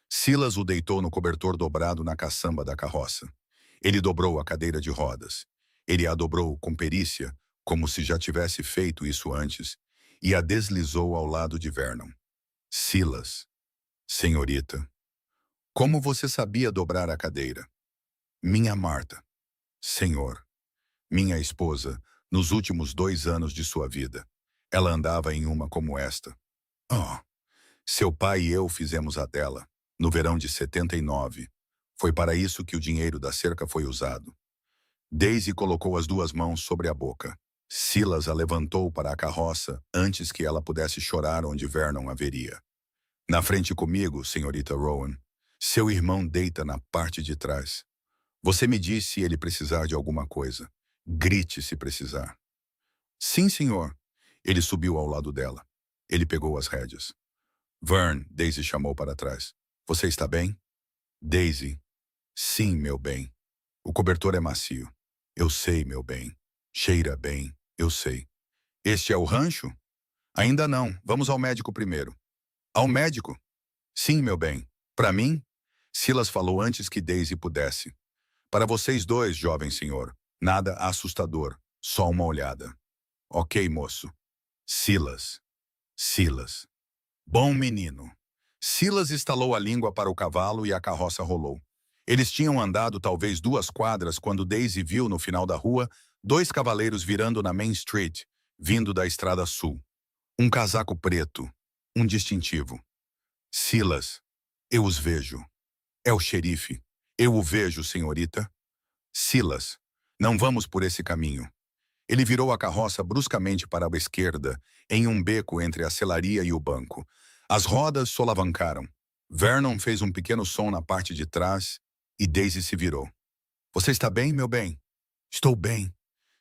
[SPEAKER 1] Silas o deitou no cobertor dobrado na caçamba da carroça. Ele dobrou a cadeira de rodas. Ele a dobrou com perícia, como se já tivesse feito isso antes, e a deslizou ao lado de Vernon. Silas, senhorita, como você sabia dobrar a cadeira? Minha Marta, senhor, minha esposa, nos últimos 2 anos de sua vida. Ela andava em uma como esta. Oh, seu pai e eu fizemos a dela, no verão de 79. Foi para isso que o dinheiro da cerca foi usado. Daisy colocou as 2 mãos sobre a boca. Silas a levantou para a carroça antes que ela pudesse chorar onde Vernon a veria. Na frente comigo, senhorita Rowan. Seu irmão deita na parte de trás. Você me diz se ele precisar de alguma coisa. Grite se precisar. Sim, senhor. Ele subiu ao lado dela. Ele pegou as rédeas. Vern, Daisy chamou para trás. Você está bem? Daisy. Sim, meu bem. O cobertor é macio. Eu sei, meu bem. Cheira bem, eu sei. Este é o rancho? Ainda não. Vamos ao médico primeiro. Ao médico? Sim, meu bem. Para mim? Silas falou antes que Daisy pudesse. Para vocês 2, jovem senhor. Nada assustador. Só uma olhada. Ok, moço. Silas. Silas. Bom menino. Silas estalou a língua para o cavalo e a carroça rolou. Eles tinham andado talvez 2 quadras quando Daisy viu no final da rua 2 cavaleiros virando na Main Street, vindo da estrada sul. Um casaco preto, um distintivo. Silas, eu os vejo. É o xerife. Eu o vejo, senhorita. Silas, não vamos por esse caminho. Ele virou a carroça bruscamente para a esquerda, em um beco entre a selaria e o banco. As rodas solavancaram. Vernon fez um pequeno som na parte de trás e Daisy se virou. Você está bem, meu bem? Estou bem.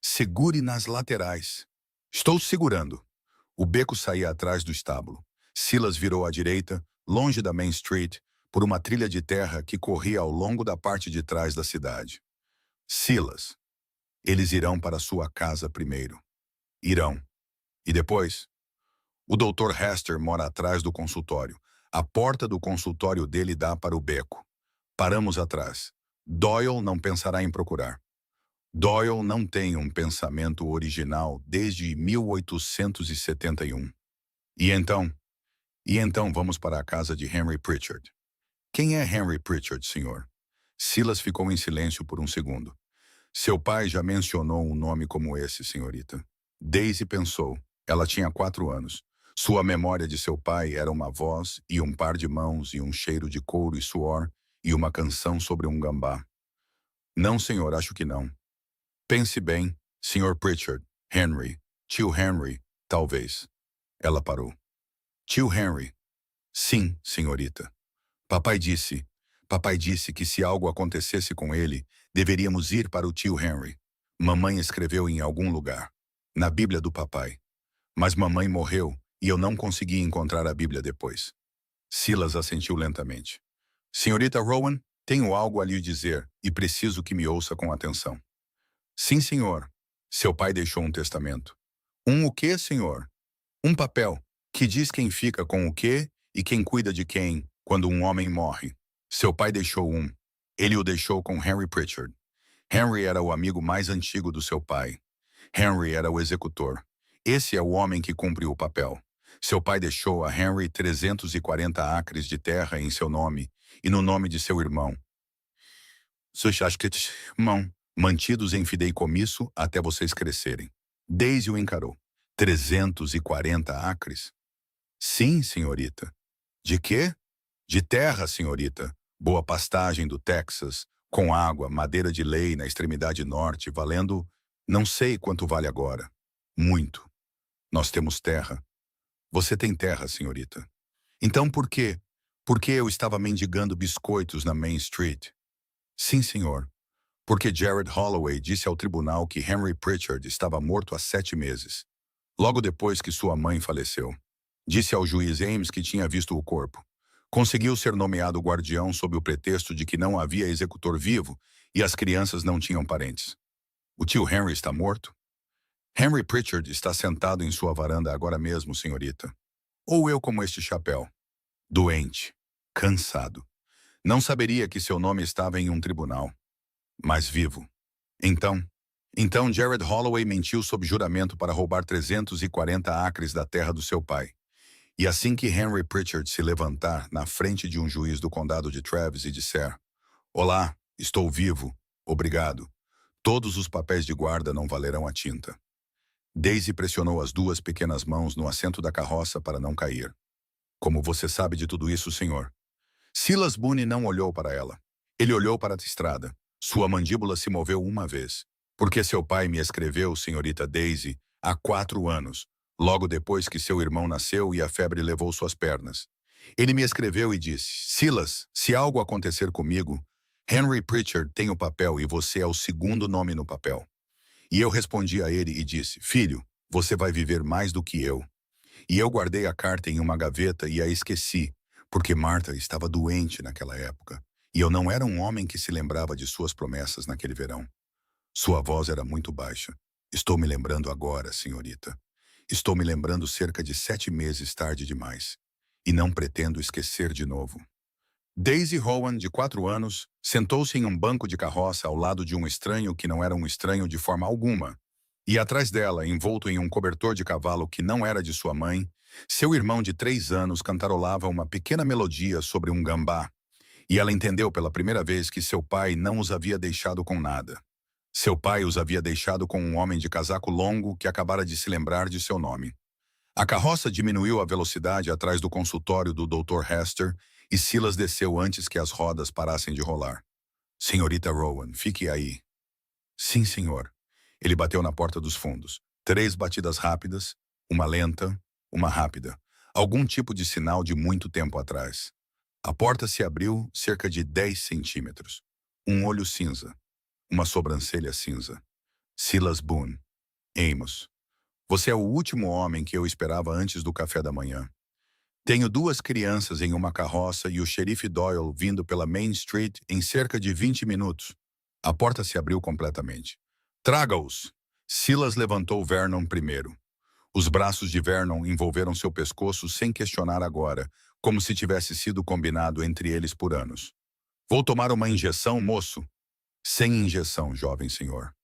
[SPEAKER 1] Segure nas laterais. Estou segurando. O beco saía atrás do estábulo. Silas virou à direita, longe da Main Street, por uma trilha de terra que corria ao longo da parte de trás da cidade. Silas, eles irão para sua casa primeiro. Irão. E depois? O Dr. Hester mora atrás do consultório. A porta do consultório dele dá para o beco. Paramos atrás. Doyle não pensará em procurar. Doyle não tem um pensamento original desde 1871. E então? E então vamos para a casa de Henry Pritchard. Quem é Henry Pritchard, senhor? Silas ficou em silêncio por um segundo. Seu pai já mencionou um nome como esse, senhorita. Daisy pensou. Ela tinha 4 anos. Sua memória de seu pai era uma voz e um par de mãos e um cheiro de couro e suor e uma canção sobre um gambá. Não, senhor, acho que não. Pense bem, Sr. Pritchard, Henry, tio Henry, talvez. Ela parou. Tio Henry. Sim, senhorita. Papai disse que se algo acontecesse com ele, deveríamos ir para o tio Henry. Mamãe escreveu em algum lugar, na Bíblia do papai. Mas mamãe morreu e eu não consegui encontrar a Bíblia depois. Silas assentiu lentamente. Senhorita Rowan, tenho algo a lhe dizer e preciso que me ouça com atenção. Sim, senhor. Seu pai deixou um testamento. O quê, senhor? Um papel que diz quem fica com o quê e quem cuida de quem quando um homem morre. Seu pai deixou um. Ele o deixou com Henry Pritchard. Henry era o amigo mais antigo do seu pai. Henry era o executor. Esse é o homem que cumpriu o papel. Seu pai deixou a Henry 340 acres de terra em seu nome e no nome de seu irmão. Irmão, mantidos em fideicomisso até vocês crescerem. Daisy o encarou. 340 acres? Sim, senhorita. De quê? De terra, senhorita. Boa pastagem do Texas, com água, madeira de lei na extremidade norte, valendo... Não sei quanto vale agora. Muito. Nós temos terra. Você tem terra, senhorita. Então por quê? Porque eu estava mendigando biscoitos na Main Street. Sim, senhor. Porque Jared Holloway disse ao tribunal que Henry Pritchard estava morto há 7 meses. Logo depois que sua mãe faleceu. Disse ao juiz Ames que tinha visto o corpo. Conseguiu ser nomeado guardião sob o pretexto de que não havia executor vivo e as crianças não tinham parentes. O tio Henry está morto? Henry Pritchard está sentado em sua varanda agora mesmo, senhorita. Ou eu como este chapéu. Doente. Cansado. Não saberia que seu nome estava em um tribunal. mas vivo. Então, então Jared Holloway mentiu sob juramento para roubar 340 acres da terra do seu pai. E assim que Henry Pritchard se levantar na frente de um juiz do condado de Travis e disser: "Olá, estou vivo, obrigado. Todos os papéis de guarda não valerão a tinta." Daisy pressionou as duas pequenas mãos no assento da carroça para não cair. "Como você sabe de tudo isso, senhor?" Silas Boone não olhou para ela. Ele olhou para a estrada. Sua mandíbula se moveu uma vez. "Porque seu pai me escreveu, senhorita Daisy, há 4 anos, logo depois que seu irmão nasceu e a febre levou suas pernas. Ele me escreveu e disse: Silas, se algo acontecer comigo, Henry Pritchard tem o papel e você é o segundo nome no papel." E eu respondi a ele e disse: "Filho, você vai viver mais do que eu." E eu guardei a carta em uma gaveta e a esqueci, porque Martha estava doente naquela época, e eu não era um homem que se lembrava de suas promessas naquele verão. Sua voz era muito baixa. "Estou me lembrando agora, senhorita. Estou me lembrando cerca de 7 meses tarde demais. E não pretendo esquecer de novo." Daisy Rowan, de 4 anos, sentou-se em um banco de carroça ao lado de um estranho que não era um estranho de forma alguma. E atrás dela, envolto em um cobertor de cavalo que não era de sua mãe, seu irmão de 3 anos cantarolava uma pequena melodia sobre um gambá. E ela entendeu pela primeira vez que seu pai não os havia deixado com nada. Seu pai os havia deixado com um homem de casaco longo que acabara de se lembrar de seu nome. A carroça diminuiu a velocidade atrás do consultório do Dr. Hester e Silas desceu antes que as rodas parassem de rolar. "Senhorita Rowan, fique aí." "Sim, senhor." Ele bateu na porta dos fundos. 3 batidas rápidas, uma lenta, uma rápida. Algum tipo de sinal de muito tempo atrás. A porta se abriu cerca de 10 centímetros. Um olho cinza. Uma sobrancelha cinza. "Silas Boone. Amos. Você é o último homem que eu esperava antes do café da manhã. Tenho 2 crianças em uma carroça e o xerife Doyle vindo pela Main Street em cerca de 20 minutos." A porta se abriu completamente. "Traga-os." Silas levantou Vernon primeiro. Os braços de Vernon envolveram seu pescoço sem questionar agora, como se tivesse sido combinado entre eles por anos. "Vou tomar uma injeção, moço." "Sem injeção, jovem senhor."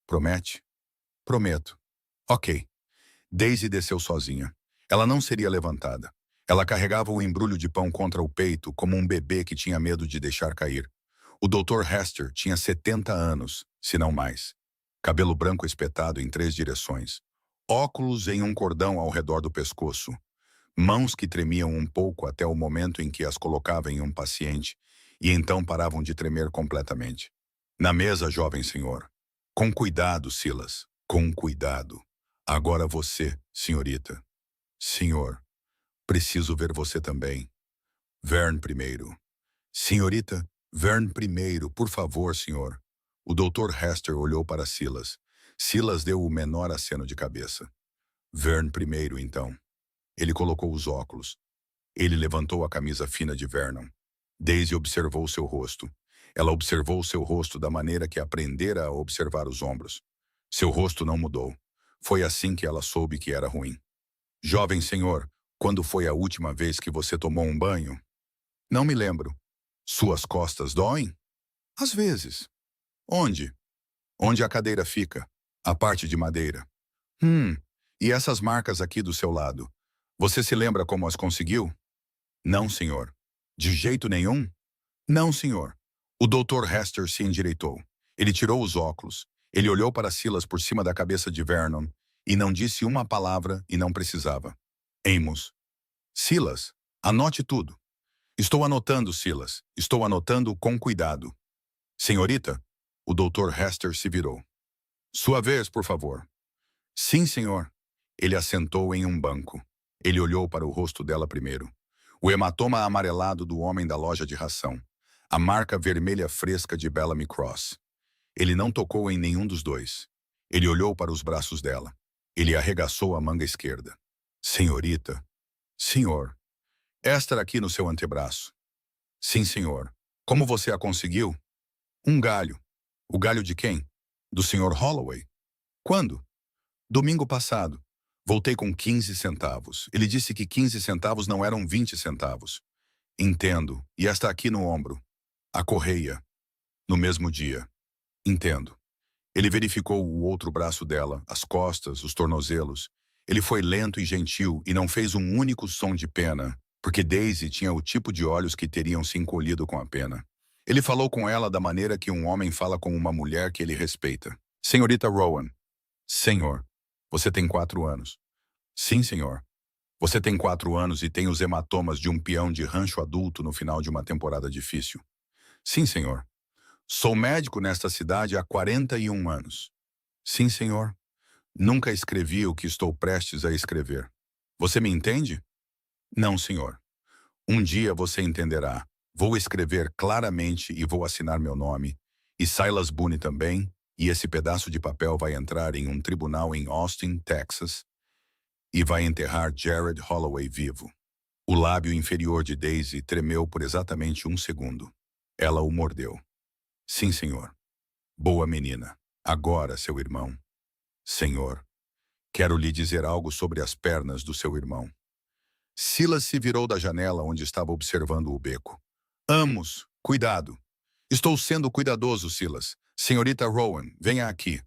[SPEAKER 1] "Promete?" "Prometo." "Ok." Daisy desceu sozinha. Ela não seria levantada. Ela carregava o embrulho de pão contra o peito como um bebê que tinha medo de deixar cair. O Dr. Hester tinha 70 anos, se não mais. Cabelo branco espetado em 3 direções. Óculos em um cordão ao redor do pescoço. Mãos que tremiam um pouco até o momento em que as colocava em um paciente, e então paravam de tremer completamente. "Na mesa, jovem senhor." "Com cuidado, Silas. Com cuidado. Agora você, senhorita." "Senhor, preciso ver você também." "Vern primeiro." "Senhorita, Vern primeiro, por favor, senhor." O Dr. Hester olhou para Silas. Silas deu o menor aceno de cabeça. "Vern primeiro, então." Ele colocou os óculos. Ele levantou a camisa fina de Vernon. Daisy observou seu rosto. Ela observou seu rosto da maneira que aprendera a observar os ombros. Seu rosto não mudou. Foi assim que ela soube que era ruim. "Jovem senhor, quando foi a última vez que você tomou um banho?" "Não me lembro." "Suas costas doem?" "Às vezes." "Onde?" "Onde a cadeira fica. A parte de madeira." E essas marcas aqui do seu lado? Você se lembra como as conseguiu?" "Não, senhor." "De jeito nenhum?" "Não, senhor." O Dr. Hester se endireitou. Ele tirou os óculos. Ele olhou para Silas por cima da cabeça de Vernon e não disse uma palavra e não precisava. "Amos." "Silas, anote tudo." "Estou anotando, Silas. Estou anotando com cuidado." "Senhorita?" O Dr. Hester se virou. "Sua vez, por favor." "Sim, senhor." Ele assentou em um banco. Ele olhou para o rosto dela primeiro. O hematoma amarelado do homem da loja de ração. A marca vermelha fresca de Bellamy Cross. Ele não tocou em nenhum dos dois. Ele olhou para os braços dela. Ele arregaçou a manga esquerda. "Senhorita." "Senhor." "Esta aqui no seu antebraço." "Sim, senhor." "Como você a conseguiu?" "Um galho." "O galho de quem?" "Do senhor Holloway." "Quando?" "Domingo passado. Voltei com 15 centavos. Ele disse que 15 centavos não eram 20 centavos." "Entendo. E esta aqui no ombro?" "A correia." "No mesmo dia." Entendo. Ele verificou o outro braço dela, as costas, os tornozelos. Ele foi lento e gentil e não fez um único som de pena, porque Daisy tinha o tipo de olhos que teriam se encolhido com a pena. Ele falou com ela da maneira que um homem fala com uma mulher que ele respeita. Senhorita Rowan. Senhor. Você tem 4 anos. Sim, senhor. Você tem 4 anos e tem os hematomas de um peão de rancho adulto no final de uma temporada difícil. Sim, senhor. Sou médico nesta cidade há 41 anos. Sim, senhor. Nunca escrevi o que estou prestes a escrever. Você me entende? Não, senhor. Um dia você entenderá. Vou escrever claramente e vou assinar meu nome. E Silas Boone também. E esse pedaço de papel vai entrar em um tribunal em Austin, Texas, e vai enterrar Jared Holloway vivo. O lábio inferior de Daisy tremeu por exatamente 1 segundo. Ela o mordeu. Sim, senhor. Boa menina. Agora, seu irmão. Senhor, quero lhe dizer algo sobre as pernas do seu irmão. Silas se virou da janela onde estava observando o beco. Amos, cuidado. Estou sendo cuidadoso, Silas. Senhorita Rowan, venha aqui.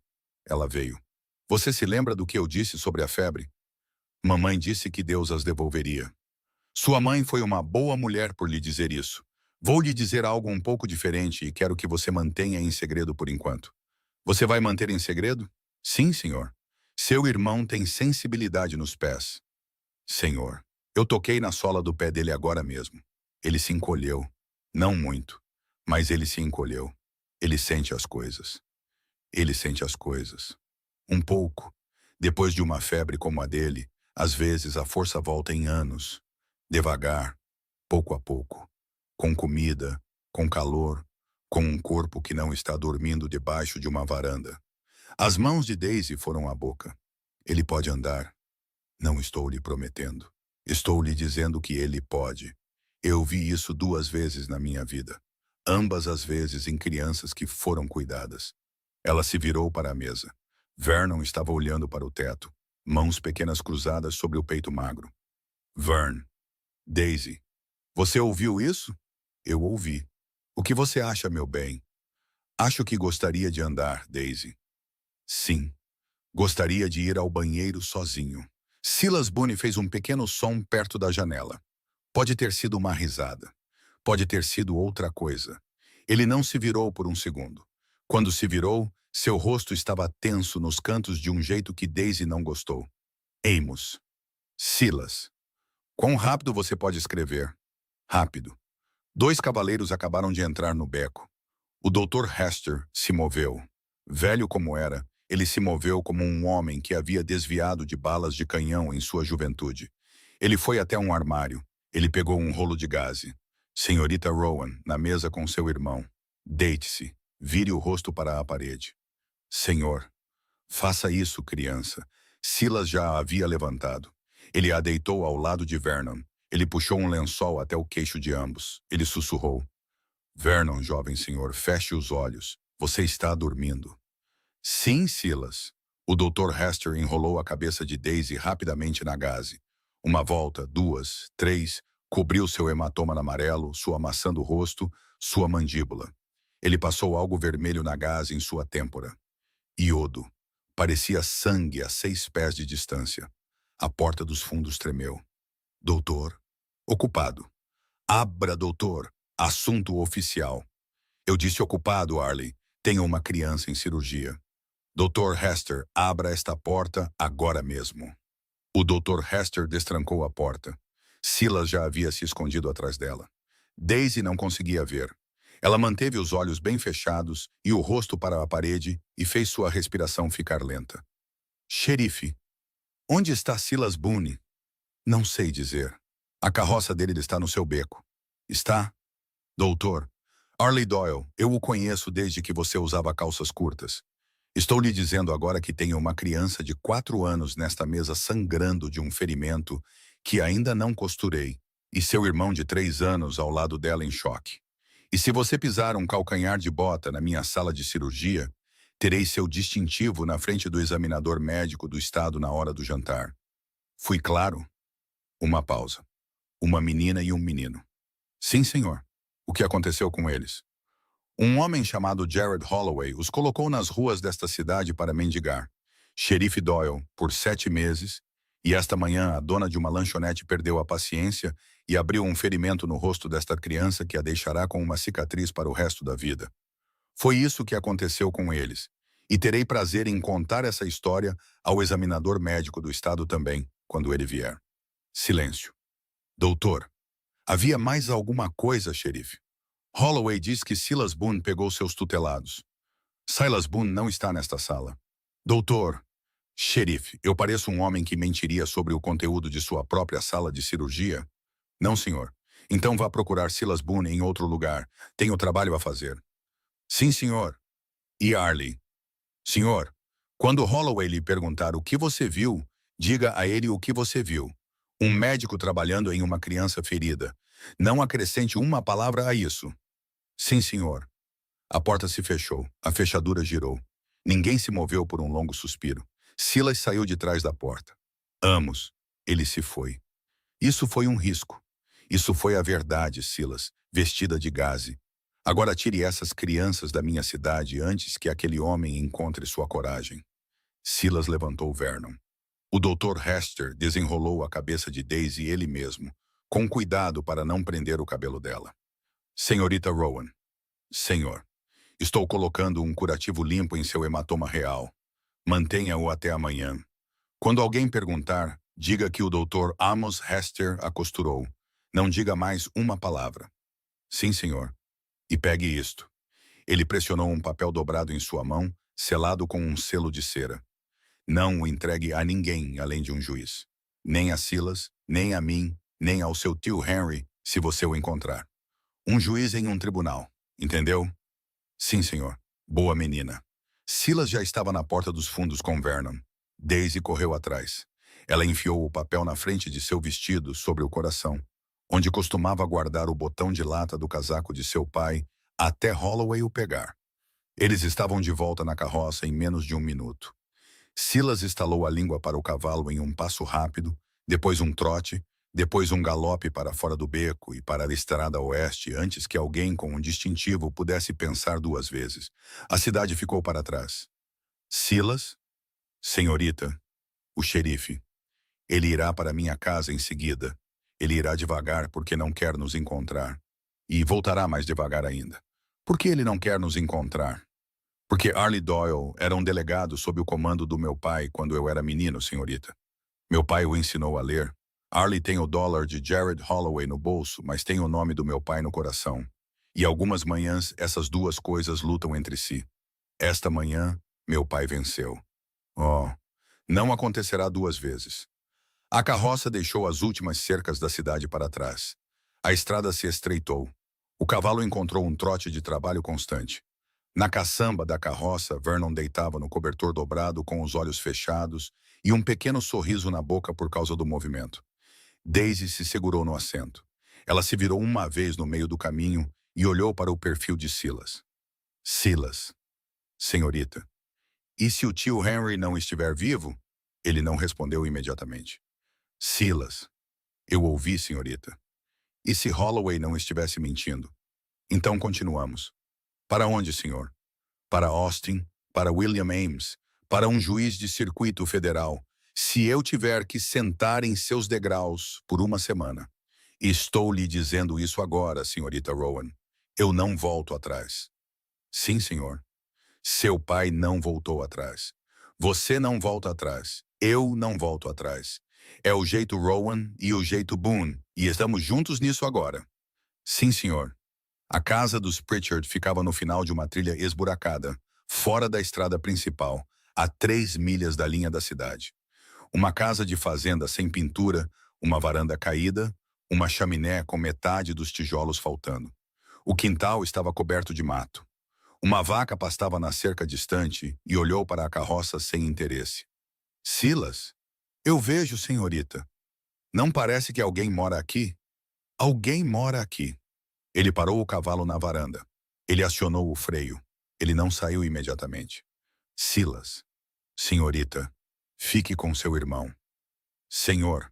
[SPEAKER 1] Ela veio. Você se lembra do que eu disse sobre a febre? Mamãe disse que Deus as devolveria. Sua mãe foi uma boa mulher por lhe dizer isso. Vou lhe dizer algo um pouco diferente e quero que você mantenha em segredo por enquanto. Você vai manter em segredo? Sim, senhor. Seu irmão tem sensibilidade nos pés. Senhor, eu toquei na sola do pé dele agora mesmo. Ele se encolheu. Não muito, mas ele se encolheu. Ele sente as coisas. Ele sente as coisas. Um pouco. Depois de uma febre como a dele, às vezes a força volta em anos. Devagar, pouco a pouco. Com comida, com calor, com um corpo que não está dormindo debaixo de uma varanda. As mãos de Daisy foram à boca. Ele pode andar. Não estou lhe prometendo. Estou lhe dizendo que ele pode. Eu vi isso 2 vezes na minha vida. Ambas as vezes em crianças que foram cuidadas. Ela se virou para a mesa. Vernon estava olhando para o teto, mãos pequenas cruzadas sobre o peito magro. Vern. Daisy. Você ouviu isso? Eu ouvi. O que você acha, meu bem? Acho que gostaria de andar, Daisy. Sim. Gostaria de ir ao banheiro sozinho. Silas Boone fez um pequeno som perto da janela. Pode ter sido uma risada. Pode ter sido outra coisa. Ele não se virou por 1 segundo. Quando se virou, seu rosto estava tenso nos cantos de um jeito que Daisy não gostou. Amos. Silas. Quão rápido você pode escrever? Rápido. 2 cavaleiros acabaram de entrar no beco. O Dr. Hester se moveu. Velho como era, ele se moveu como um homem que havia desviado de balas de canhão em sua juventude. Ele foi até um armário. Ele pegou um rolo de gaze. Senhorita Rowan, na mesa com seu irmão. Deite-se. Vire o rosto para a parede. Senhor, faça isso, criança. Silas já a havia levantado. Ele a deitou ao lado de Vernon. Ele puxou um lençol até o queixo de ambos. Ele sussurrou. Vernon, jovem senhor, feche os olhos. Você está dormindo. Sim, Silas. O Dr. Hester enrolou a cabeça de Daisy rapidamente na gaze. Uma volta, 2, 3, cobriu seu hematoma amarelo, sua maçã do rosto, sua mandíbula. Ele passou algo vermelho na gaze em sua têmpora. Iodo. Parecia sangue a 6 pés de distância. A porta dos fundos tremeu. Doutor. Ocupado. Abra, doutor. Assunto oficial. Eu disse ocupado, Arley. Tenho uma criança em cirurgia. Dr. Hester, abra esta porta agora mesmo. O Dr. Hester destrancou a porta. Silas já havia se escondido atrás dela. Daisy não conseguia ver. Ela manteve os olhos bem fechados e o rosto para a parede e fez sua respiração ficar lenta. Xerife, onde está Silas Boone? Não sei dizer. A carroça dele está no seu beco. Está? Doutor, Arley Doyle, eu o conheço desde que você usava calças curtas. Estou lhe dizendo agora que tenho uma criança de 4 anos nesta mesa sangrando de um ferimento que ainda não costurei, e seu irmão de 3 anos ao lado dela em choque. E se você pisar um calcanhar de bota na minha sala de cirurgia, terei seu distintivo na frente do examinador médico do estado na hora do jantar. Fui claro? Uma pausa. Uma menina e um menino. Sim, senhor. O que aconteceu com eles? Um homem chamado Jared Holloway os colocou nas ruas desta cidade para mendigar. Xerife Doyle, por 7 meses, e esta manhã a dona de uma lanchonete perdeu a paciência e abriu um ferimento no rosto desta criança que a deixará com uma cicatriz para o resto da vida. Foi isso que aconteceu com eles. E terei prazer em contar essa história ao examinador médico do estado também, quando ele vier. Silêncio. Doutor, havia mais alguma coisa, xerife? Holloway diz que Silas Boone pegou seus tutelados. Silas Boone não está nesta sala. Doutor, xerife, eu pareço um homem que mentiria sobre o conteúdo de sua própria sala de cirurgia? Não, senhor. Então vá procurar Silas Boone em outro lugar. Tenho trabalho a fazer. Sim, senhor. E Arlie? Senhor, quando Holloway lhe perguntar o que você viu, diga a ele o que você viu. Um médico trabalhando em uma criança ferida. Não acrescente uma palavra a isso. Sim, senhor. A porta se fechou. A fechadura girou. Ninguém se moveu por um longo suspiro. Silas saiu de trás da porta. Amos. Ele se foi. Isso foi um risco. Isso foi a verdade, Silas, vestida de gaze. Agora tire essas crianças da minha cidade antes que aquele homem encontre sua coragem. Silas levantou Vernon. O Dr. Hester desenrolou a cabeça de Daisy ele mesmo, com cuidado para não prender o cabelo dela. Senhorita Rowan. Senhor, estou colocando um curativo limpo em seu hematoma real. Mantenha-o até amanhã. Quando alguém perguntar, diga que o Dr. Amos Hester a costurou. Não diga mais uma palavra. Sim, senhor. E pegue isto. Ele pressionou um papel dobrado em sua mão, selado com um selo de cera. Não o entregue a ninguém além de um juiz. Nem a Silas, nem a mim, nem ao seu tio Henry, se você o encontrar. Um juiz em um tribunal. Entendeu? Sim, senhor. Boa menina. Silas já estava na porta dos fundos com Vernon. Daisy correu atrás. Ela enfiou o papel na frente de seu vestido, sobre o coração, onde costumava guardar o botão de lata do casaco de seu pai, até Holloway o pegar. Eles estavam de volta na carroça em menos de um minuto. Silas estalou a língua para o cavalo em um passo rápido, depois um trote, depois um galope para fora do beco e para a estrada oeste antes que alguém com um distintivo pudesse pensar 2 vezes. A cidade ficou para trás. Silas? Senhorita, o xerife. Ele irá para minha casa em seguida. Ele irá devagar porque não quer nos encontrar. E voltará mais devagar ainda. Por que ele não quer nos encontrar? Porque Arlie Doyle era um delegado sob o comando do meu pai quando eu era menino, senhorita. Meu pai o ensinou a ler. Arlie tem o dólar de Jared Holloway no bolso, mas tem o nome do meu pai no coração. E algumas manhãs essas 2 coisas lutam entre si. Esta manhã, meu pai venceu. Oh, não acontecerá 2 vezes. A carroça deixou as últimas cercas da cidade para trás. A estrada se estreitou. O cavalo encontrou um trote de trabalho constante. Na caçamba da carroça, Vernon deitava no cobertor dobrado com os olhos fechados e um pequeno sorriso na boca por causa do movimento. Daisy se segurou no assento. Ela se virou uma vez no meio do caminho e olhou para o perfil de Silas. Silas. Senhorita. E se o tio Henry não estiver vivo? Ele não respondeu imediatamente. Silas. Eu ouvi, senhorita. E se Holloway não estivesse mentindo? Então continuamos. Para onde, senhor? Para Austin, para William Ames, para um juiz de circuito federal. Se eu tiver que sentar em seus degraus por 1 semana. Estou lhe dizendo isso agora, senhorita Rowan. Eu não volto atrás. Sim, senhor. Seu pai não voltou atrás. Você não volta atrás. Eu não volto atrás. É o jeito Rowan e o jeito Boone, e estamos juntos nisso agora. Sim, senhor. A casa dos Pritchard ficava no final de uma trilha esburacada, fora da estrada principal, a 3 milhas da linha da cidade. Uma casa de fazenda sem pintura, uma varanda caída, uma chaminé com metade dos tijolos faltando. O quintal estava coberto de mato. Uma vaca pastava na cerca distante e olhou para a carroça sem interesse. Silas? Eu vejo, senhorita. Não parece que alguém mora aqui? Alguém mora aqui. Ele parou o cavalo na varanda. Ele acionou o freio. Ele não saiu imediatamente. Silas. Senhorita, fique com seu irmão. Senhor.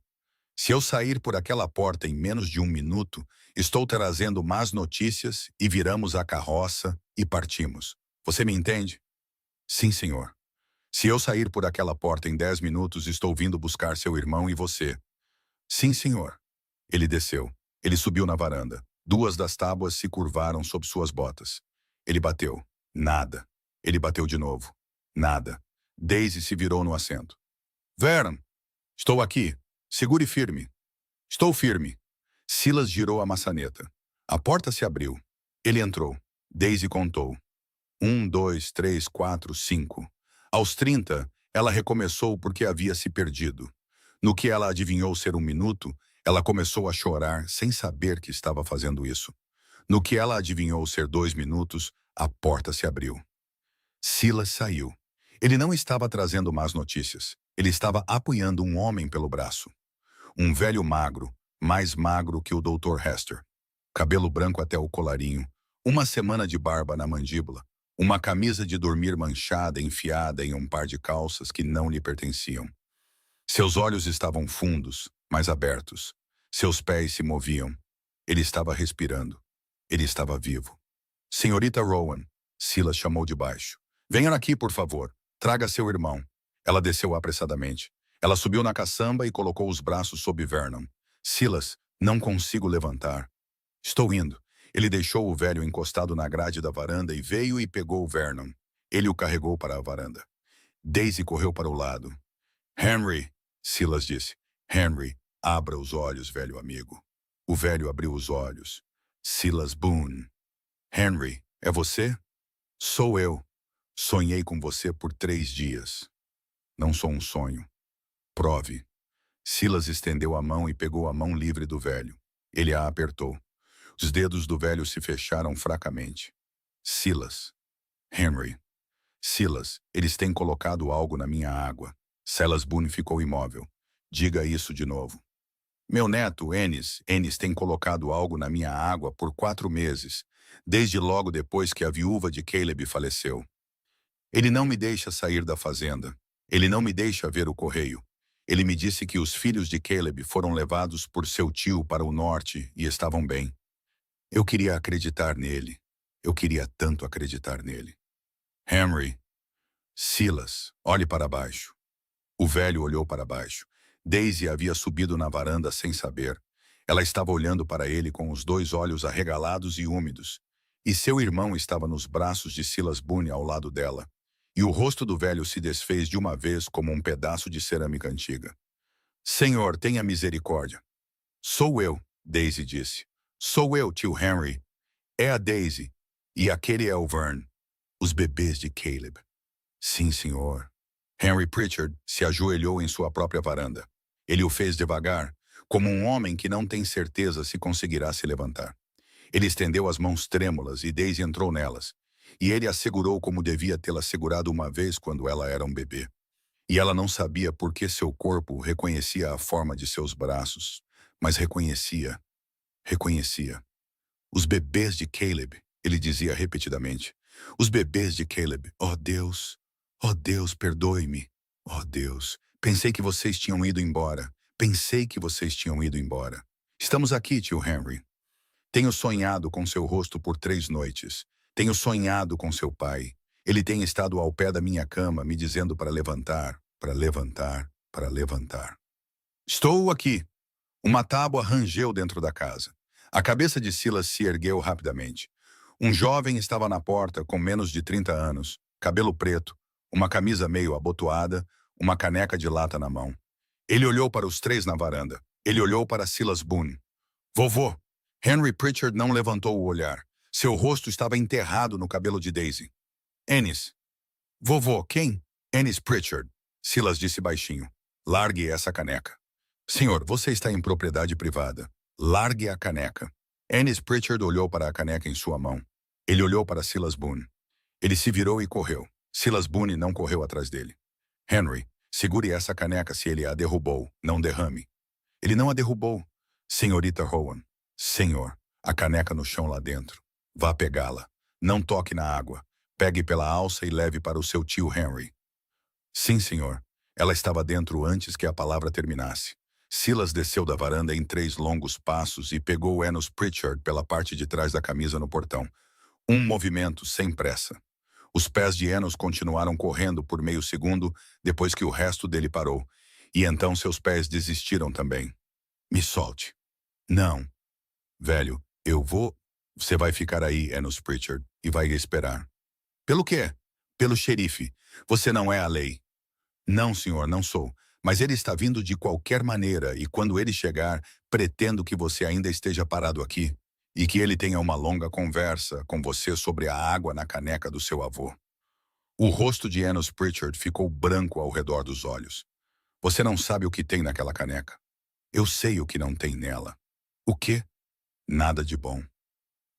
[SPEAKER 1] Se eu sair por aquela porta em menos de 1 minuto, estou trazendo más notícias e viramos a carroça e partimos. Você me entende? Sim, senhor. Se eu sair por aquela porta em 10 minutos, estou vindo buscar seu irmão e você. Sim, senhor. Ele desceu. Ele subiu na varanda. 2 das tábuas se curvaram sob suas botas. Ele bateu. Nada. Ele bateu de novo. Nada. Daisy se virou no assento. Vernon, estou aqui. Segure firme. Estou firme. Silas girou a maçaneta. A porta se abriu. Ele entrou. Daisy contou. 1, 2, 3, 4, 5. Aos 30, ela recomeçou porque havia se perdido. No que ela adivinhou ser 1 minuto, ela começou a chorar sem saber que estava fazendo isso. No que ela adivinhou ser 2 minutos, a porta se abriu. Silas saiu. Ele não estava trazendo más notícias. Ele estava apoiando um homem pelo braço. Um velho magro, mais magro que o Dr. Hester. Cabelo branco até o colarinho, uma semana de barba na mandíbula, uma camisa de dormir manchada enfiada em um par de calças que não lhe pertenciam. Seus olhos estavam fundos, mas abertos. Seus pés se moviam. Ele estava respirando. Ele estava vivo. Senhorita Rowan, Silas chamou de baixo. Venha aqui, por favor. Traga seu irmão. Ela desceu apressadamente. Ela subiu na caçamba e colocou os braços sob Vernon. Silas, não consigo levantar. Estou indo. Ele deixou o velho encostado na grade da varanda e veio e pegou Vernon. Ele o carregou para a varanda. Daisy correu para o lado. Henry, Silas disse. Henry, abra os olhos, velho amigo. O velho abriu os olhos. Silas Boone. Henry, é você? Sou eu. Sonhei com você por 3 dias. Não sou um sonho. Prove. Silas estendeu a mão e pegou a mão livre do velho. Ele a apertou. Os dedos do velho se fecharam fracamente. Silas. Henry. Silas, eles têm colocado algo na minha água. Silas Boone ficou imóvel. Diga isso de novo. Meu neto, Ennis tem colocado algo na minha água por 4 meses, desde logo depois que a viúva de Caleb faleceu. Ele não me deixa sair da fazenda. Ele não me deixa ver o correio. Ele me disse que os filhos de Caleb foram levados por seu tio para o norte e estavam bem. Eu queria acreditar nele. Eu queria tanto acreditar nele. Henry. Silas, olhe para baixo. O velho olhou para baixo. Daisy havia subido na varanda sem saber. Ela estava olhando para ele com os 2 olhos arregalados e úmidos. E seu irmão estava nos braços de Silas Boone ao lado dela. E o rosto do velho se desfez de uma vez como um pedaço de cerâmica antiga. Senhor, tenha misericórdia. Sou eu, Daisy disse. Sou eu, tio Henry. É a Daisy. E aquele é o Vern. Os bebês de Caleb. Sim, senhor. Henry Pritchard se ajoelhou em sua própria varanda. Ele o fez devagar, como um homem que não tem certeza se conseguirá se levantar. Ele estendeu as mãos trêmulas e Daisy entrou nelas. E ele a segurou como devia tê-la segurado uma vez quando ela era um bebê. E ela não sabia por que seu corpo reconhecia a forma de seus braços, mas reconhecia. Os bebês de Caleb, ele dizia repetidamente. Os bebês de Caleb. Oh Deus, perdoe-me. Oh Deus, pensei que vocês tinham ido embora. Estamos aqui, tio Henry. Tenho sonhado com seu rosto por 3 noites. Tenho sonhado com seu pai. Ele tem estado ao pé da minha cama me dizendo para levantar. Estou aqui. Uma tábua rangeu dentro da casa. A cabeça de Silas se ergueu rapidamente. Um jovem estava na porta com menos de 30 anos, cabelo preto, uma camisa meio abotoada, uma caneca de lata na mão. Ele olhou para os 3 na varanda. Ele olhou para Silas Boone. Vovô! Henry Pritchard não levantou o olhar. Seu rosto estava enterrado no cabelo de Daisy. Ennis. Vovô, quem? Ennis Pritchard. Silas disse baixinho. Largue essa caneca. Senhor, você está em propriedade privada. Largue a caneca. Ennis Pritchard olhou para a caneca em sua mão. Ele olhou para Silas Boone. Ele se virou e correu. Silas Boone não correu atrás dele. Henry, segure essa caneca se ele a derrubou. Não derrame. Ele não a derrubou. Senhorita Rowan. Senhor, a caneca no chão lá dentro. Vá pegá-la. Não toque na água. Pegue pela alça e leve para o seu tio Henry. Sim, senhor. Ela estava dentro antes que a palavra terminasse. Silas desceu da varanda em 3 longos passos e pegou Enos Pritchard pela parte de trás da camisa no portão. Um movimento sem pressa. Os pés de Enos continuaram correndo por meio segundo depois que o resto dele parou. E então seus pés desistiram também. Me solte. Não. Velho, eu vou... Você vai ficar aí, Enos Pritchard, e vai esperar. Pelo quê? Pelo xerife. Você não é a lei. Não, senhor, não sou. Mas ele está vindo de qualquer maneira e quando ele chegar, pretendo que você ainda esteja parado aqui e que ele tenha uma longa conversa com você sobre a água na caneca do seu avô. O rosto de Enos Pritchard ficou branco ao redor dos olhos. Você não sabe o que tem naquela caneca. Eu sei o que não tem nela. O quê? Nada de bom.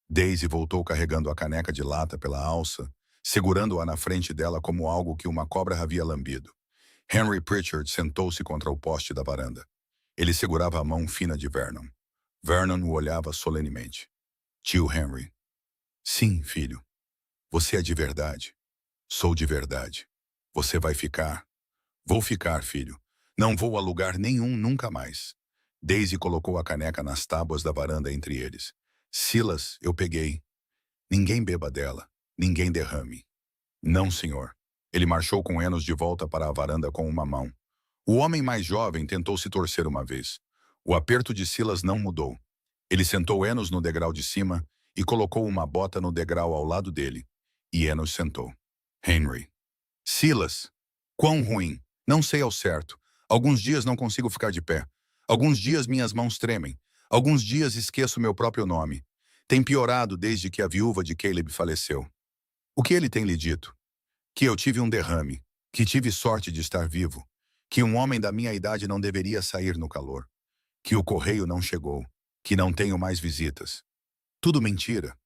[SPEAKER 1] Daisy voltou carregando a caneca de lata pela alça, segurando-a na frente dela como algo que uma cobra havia lambido. Henry Pritchard sentou-se contra o poste da varanda. Ele segurava a mão fina de Vernon. Vernon o olhava solenemente. Tio Henry. Sim, filho. Você é de verdade. Sou de verdade. Você vai ficar. Vou ficar, filho. Não vou a lugar nenhum nunca mais. Daisy colocou a caneca nas tábuas da varanda entre eles. Silas, eu peguei. Ninguém beba dela. Ninguém derrame. Não, senhor. Ele marchou com Enos de volta para a varanda com uma mão. O homem mais jovem tentou se torcer uma vez. O aperto de Silas não mudou. Ele sentou Enos no degrau de cima e colocou uma bota no degrau ao lado dele. E Enos sentou. Henry. Silas. Quão ruim. Não sei ao certo. Alguns dias não consigo ficar de pé. Alguns dias minhas mãos tremem. Alguns dias esqueço meu próprio nome. Tem piorado desde que a viúva de Caleb faleceu. O que ele tem lhe dito? Que eu tive um derrame, que tive sorte de estar vivo, que um homem da minha idade não deveria sair no calor, que o correio não chegou, que não tenho mais visitas. Tudo mentira.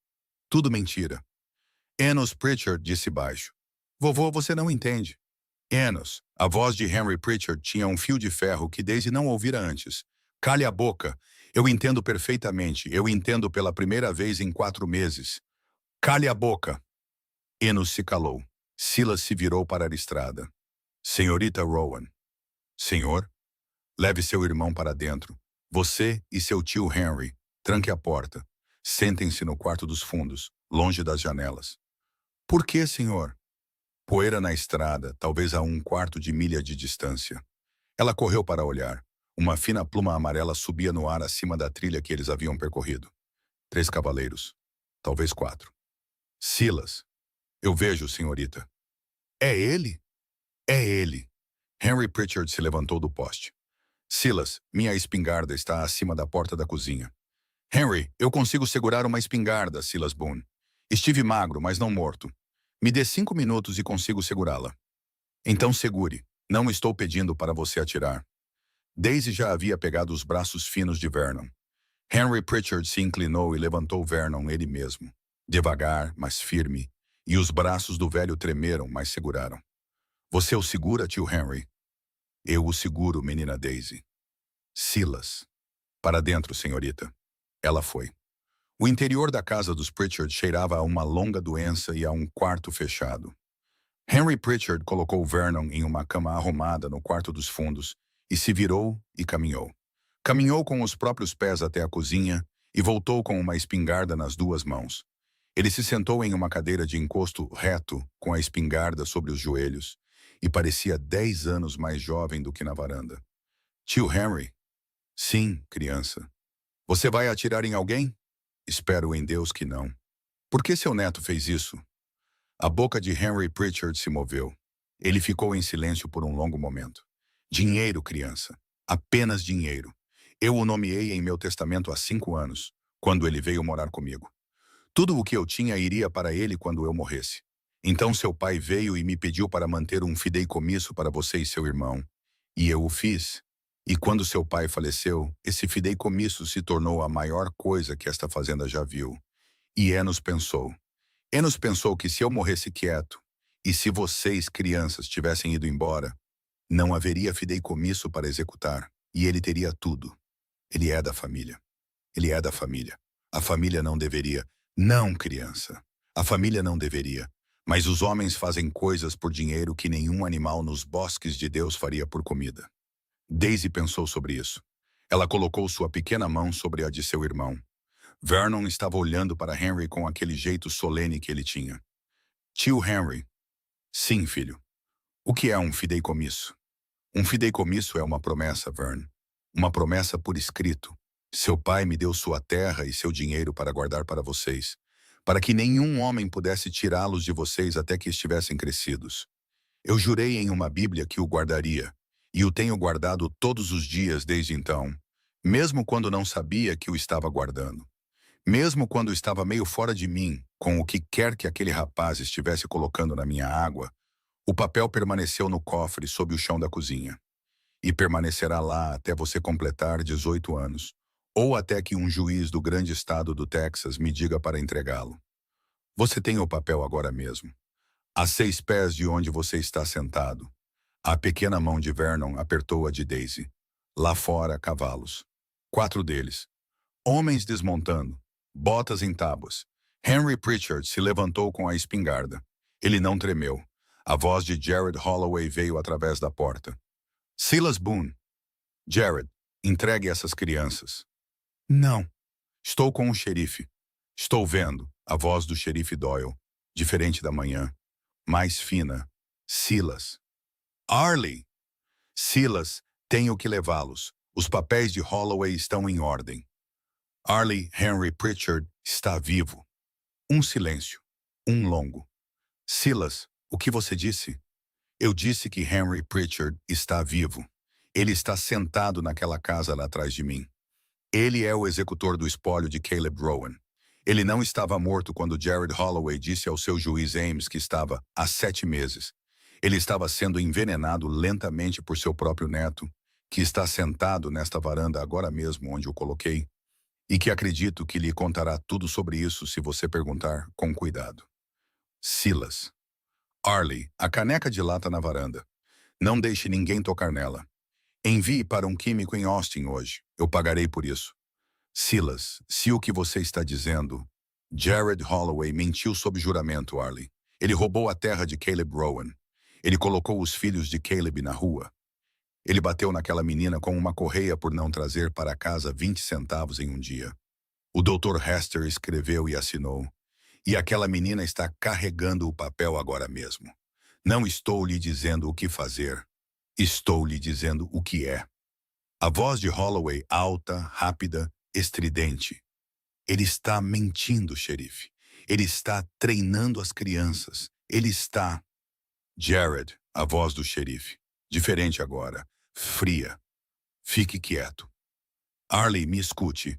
[SPEAKER 1] Tudo mentira. Enos Pritchard disse baixo. Vovô, você não entende. Enos, a voz de Henry Pritchard tinha um fio de ferro que Daisy não ouvira antes. Cale a boca. Eu entendo perfeitamente. Eu entendo pela primeira vez em 4 meses. Cale a boca. Enos se calou. Silas se virou para a estrada. Senhorita Rowan. Senhor? Leve seu irmão para dentro. Você e seu tio Henry. Tranque a porta. Sentem-se no quarto dos fundos, longe das janelas. Por que, senhor? Poeira na estrada, talvez a 1/4 de milha de distância. Ela correu para olhar. Uma fina pluma amarela subia no ar acima da trilha que eles haviam percorrido. 3 cavaleiros. Talvez 4. Silas. Eu vejo, senhorita. É ele? É ele. Henry Pritchard se levantou do poste. Silas, minha espingarda está acima da porta da cozinha. Henry, eu consigo segurar uma espingarda, Silas Boone. Estive magro, mas não morto. Me dê 5 minutos e consigo segurá-la. Então segure. Não estou pedindo para você atirar. Daisy já havia pegado os braços finos de Vernon. Henry Pritchard se inclinou e levantou Vernon ele mesmo. Devagar, mas firme. E os braços do velho tremeram, mas seguraram. Você o segura, tio Henry? Eu o seguro, menina Daisy. Silas. Para dentro, senhorita. Ela foi. O interior da casa dos Pritchard cheirava a uma longa doença e a um quarto fechado. Henry Pritchard colocou Vernon em uma cama arrumada no quarto dos fundos e se virou e caminhou. Caminhou com os próprios pés até a cozinha e voltou com uma espingarda nas 2 mãos. Ele se sentou em uma cadeira de encosto reto, com a espingarda sobre os joelhos, e parecia 10 anos mais jovem do que na varanda. Tio Henry? Sim, criança. Você vai atirar em alguém? Espero em Deus que não. Por que seu neto fez isso? A boca de Henry Pritchard se moveu. Ele ficou em silêncio por um longo momento. Dinheiro, criança. Apenas dinheiro. Eu o nomeei em meu testamento há 5 anos, quando ele veio morar comigo. Tudo o que eu tinha iria para ele quando eu morresse. Então seu pai veio e me pediu para manter um fideicomisso para você e seu irmão. E eu o fiz. E quando seu pai faleceu, esse fideicomisso se tornou a maior coisa que esta fazenda já viu. E Enos pensou. Enos pensou que se eu morresse quieto, e se vocês, crianças, tivessem ido embora, não haveria fideicomisso para executar, e ele teria tudo. Ele é da família. Ele é da família. A família não deveria. Não, criança. A família não deveria. Mas os homens fazem coisas por dinheiro que nenhum animal nos bosques de Deus faria por comida. Daisy pensou sobre isso. Ela colocou sua pequena mão sobre a de seu irmão. Vernon estava olhando para Henry com aquele jeito solene que ele tinha. Tio Henry. Sim, filho. O que é um fideicomisso? Um fideicomisso é uma promessa, Vern. Uma promessa por escrito. Seu pai me deu sua terra e seu dinheiro para guardar para vocês, para que nenhum homem pudesse tirá-los de vocês até que estivessem crescidos. Eu jurei em uma Bíblia que o guardaria, e o tenho guardado todos os dias desde então, mesmo quando não sabia que o estava guardando. Mesmo quando estava meio fora de mim, com o que quer que aquele rapaz estivesse colocando na minha água, o papel permaneceu no cofre sob o chão da cozinha. E permanecerá lá até você completar 18 anos, ou até que um juiz do grande estado do Texas me diga para entregá-lo. Você tem o papel agora mesmo. A 6 pés de onde você está sentado. A pequena mão de Vernon apertou a de Daisy. Lá fora, cavalos. 4 deles. Homens desmontando. Botas em tábuas. Henry Pritchard se levantou com a espingarda. Ele não tremeu. A voz de Jared Holloway veio através da porta. Silas Boone. Jared, entregue essas crianças. Não. Estou com o xerife. Estou vendo. A voz do xerife Doyle. Diferente da manhã. Mais fina. Silas. Arlie! Silas, tenho que levá-los. Os papéis de Holloway estão em ordem. Arlie Henry Pritchard está vivo. Um silêncio. Um longo. Silas, o que você disse? Eu disse que Henry Pritchard está vivo. Ele está sentado naquela casa lá atrás de mim. Ele é o executor do espólio de Caleb Rowan. Ele não estava morto quando Jared Holloway disse ao seu juiz Ames que estava há 7 meses. Ele estava sendo envenenado lentamente por seu próprio neto, que está sentado nesta varanda agora mesmo onde o coloquei, e que acredito que lhe contará tudo sobre isso se você perguntar com cuidado. Silas. Arlie, a caneca de lata na varanda. Não deixe ninguém tocar nela. Envie para um químico em Austin hoje. Eu pagarei por isso. Silas, se o que você está dizendo... Jared Holloway mentiu sob juramento, Arlie. Ele roubou a terra de Caleb Rowan. Ele colocou os filhos de Caleb na rua. Ele bateu naquela menina com uma correia por não trazer para casa 20 centavos em um dia. O Dr. Hester escreveu e assinou. E aquela menina está carregando o papel agora mesmo. Não estou lhe dizendo o que fazer. Estou lhe dizendo o que é. A voz de Holloway, alta, rápida, estridente. Ele está mentindo, xerife. Ele está treinando as crianças. Ele está... Jared, a voz do xerife. Diferente agora. Fria. Fique quieto. Arlie, me escute.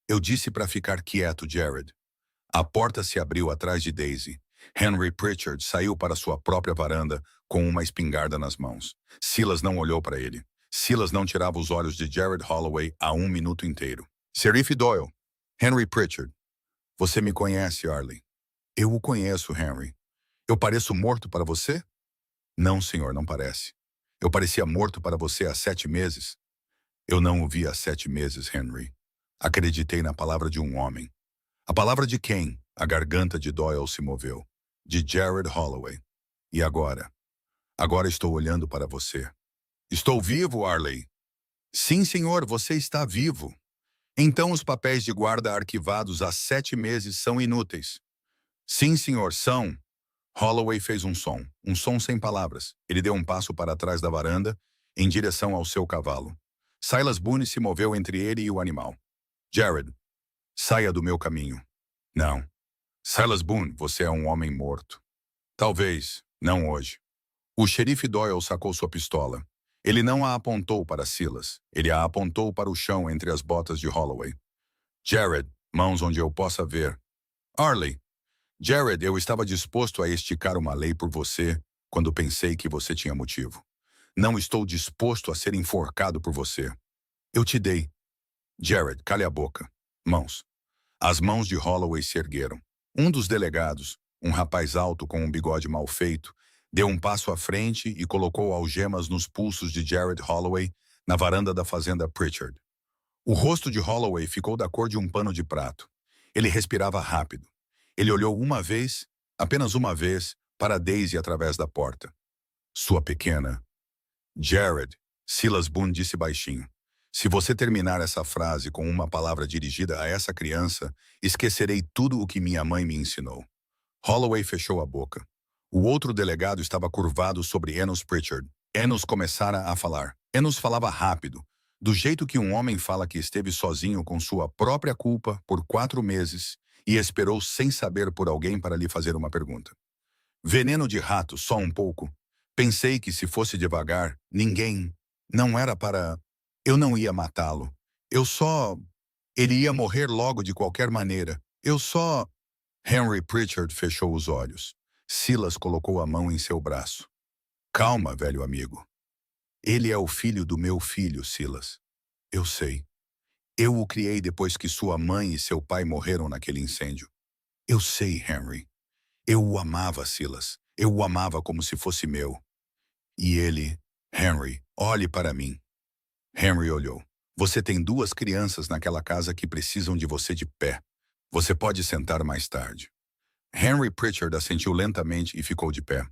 [SPEAKER 1] Eu disse para ficar quieto, Jared. A porta se abriu atrás de Daisy. Henry Pritchard saiu para sua própria varanda com uma espingarda nas mãos. Silas não olhou para ele. Silas não tirava os olhos de Jared Holloway há 1 minuto inteiro. Sheriff Doyle. Henry Pritchard. Você me conhece, Arlie? Eu o conheço, Henry. Eu pareço morto para você? Não, senhor, não parece. Eu parecia morto para você há 7 meses. Eu não o vi há 7 meses, Henry. Acreditei na palavra de um homem. A palavra de quem? A garganta de Doyle se moveu. De Jared Holloway. E agora? Agora estou olhando para você. Estou vivo, Arlie. Sim, senhor, você está vivo. Então os papéis de guarda arquivados há 7 meses são inúteis. Sim, senhor, são. Holloway fez um som sem palavras. Ele deu um passo para trás da varanda, em direção ao seu cavalo. Silas Boone se moveu entre ele e o animal. Jared, saia do meu caminho. Não. Silas Boone, você é um homem morto. Talvez, não hoje. O xerife Doyle sacou sua pistola. Ele não a apontou para Silas. Ele a apontou para o chão entre as botas de Holloway. Jared, mãos onde eu possa ver. Arlie. Jared, eu estava disposto a esticar uma lei por você quando pensei que você tinha motivo. Não estou disposto a ser enforcado por você. Eu te dei. Jared, cale a boca. Mãos. As mãos de Holloway se ergueram. Um dos delegados, um rapaz alto com um bigode mal feito, deu um passo à frente e colocou algemas nos pulsos de Jared Holloway na varanda da fazenda Pritchard. O rosto de Holloway ficou da cor de um pano de prato. Ele respirava rápido. Ele olhou uma vez, apenas uma vez, para Daisy através da porta. Sua pequena. Jared, Silas Boone disse baixinho. Se você terminar essa frase com uma palavra dirigida a essa criança, esquecerei tudo o que minha mãe me ensinou. Holloway fechou a boca. O outro delegado estava curvado sobre Enos Pritchard. Enos começara a falar. Enos falava rápido, do jeito que um homem fala que esteve sozinho com sua própria culpa por 4 meses e esperou sem saber por alguém para lhe fazer uma pergunta. Veneno de rato, só um pouco. Pensei que se fosse devagar, ninguém. Não era para... Eu não ia matá-lo. Eu só... Ele ia morrer logo de qualquer maneira. Eu só... Henry Pritchard fechou os olhos. Silas colocou a mão em seu braço. Calma, velho amigo. Ele é o filho do meu filho, Silas. Eu sei. Eu o criei depois que sua mãe e seu pai morreram naquele incêndio. Eu sei, Henry. Eu o amava, Silas. Eu o amava como se fosse meu. E ele... Henry, olhe para mim. Henry olhou. Você tem 2 crianças naquela casa que precisam de você de pé. Você pode sentar mais tarde. Henry Pritchard assentiu lentamente e ficou de pé.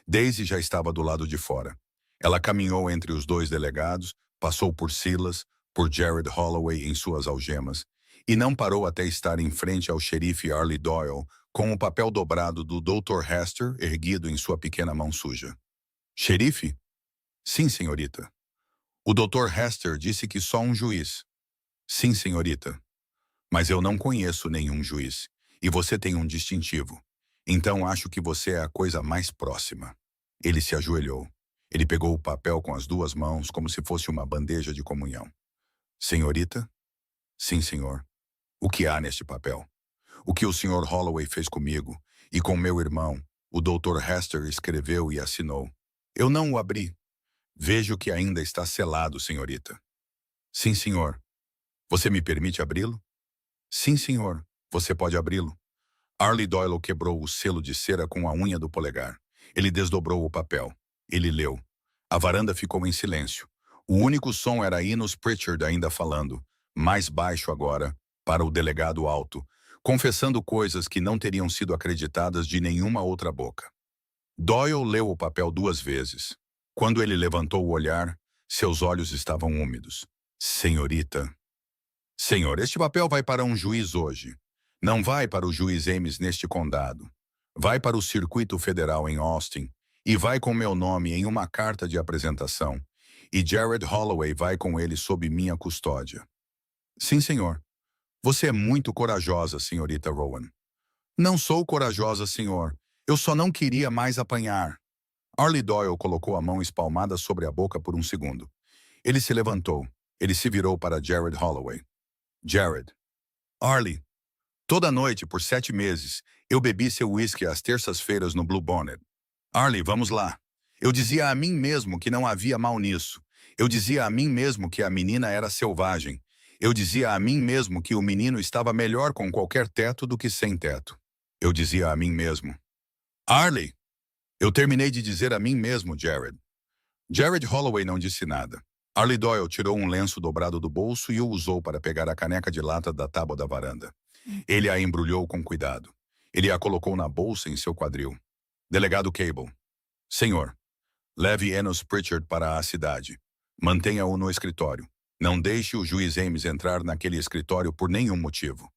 [SPEAKER 1] Daisy já estava do lado de fora. Ela caminhou entre os 2 delegados, passou por Silas, por Jared Holloway em suas algemas, e não parou até estar em frente ao xerife Arlie Doyle, com o papel dobrado do Dr. Hester erguido em sua pequena mão suja. Xerife? Sim, senhorita. O Dr. Hester disse que só um juiz. Sim, senhorita. Mas eu não conheço nenhum juiz, e você tem um distintivo. Então acho que você é a coisa mais próxima. Ele se ajoelhou. Ele pegou o papel com as 2 mãos como se fosse uma bandeja de comunhão. Senhorita? Sim, senhor. O que há neste papel? O que o Sr. Holloway fez comigo e com meu irmão, o Dr. Hester escreveu e assinou. Eu não o abri. Vejo que ainda está selado, senhorita. Sim, senhor. Você me permite abri-lo? Sim, senhor. Você pode abri-lo. Arlie Doyle quebrou o selo de cera com a unha do polegar. Ele desdobrou o papel. Ele leu. A varanda ficou em silêncio. O único som era Enos Pritchard ainda falando, mais baixo agora, para o delegado alto, confessando coisas que não teriam sido acreditadas de nenhuma outra boca. Doyle leu o papel 2 vezes. Quando ele levantou o olhar, seus olhos estavam úmidos. Senhorita. Senhor, este papel vai para um juiz hoje. Não vai para o juiz Ames neste condado. Vai para o Circuito Federal em Austin e vai com meu nome em uma carta de apresentação. E Jared Holloway vai com ele sob minha custódia. Sim, senhor. Você é muito corajosa, senhorita Rowan. Não sou corajosa, senhor. Eu só não queria mais apanhar. Arlie Doyle colocou a mão espalmada sobre a boca por um segundo. Ele se levantou. Ele se virou para Jared Holloway. Jared. Arlie. Toda noite, por 7 meses, eu bebi seu uísque às terças-feiras no Blue Bonnet. Arlie, vamos lá. Eu dizia a mim mesmo que não havia mal nisso. Eu dizia a mim mesmo que a menina era selvagem. Eu dizia a mim mesmo que o menino estava melhor com qualquer teto do que sem teto. Eu dizia a mim mesmo. Arlie! Eu terminei de dizer a mim mesmo, Jared. Jared Holloway não disse nada. Arlie Doyle tirou um lenço dobrado do bolso e o usou para pegar a caneca de lata da tábua da varanda. Ele a embrulhou com cuidado. Ele a colocou na bolsa em seu quadril. Delegado Cable. Senhor, leve Enos Pritchard para a cidade. Mantenha-o no escritório. Não deixe o juiz Ames entrar naquele escritório por nenhum motivo.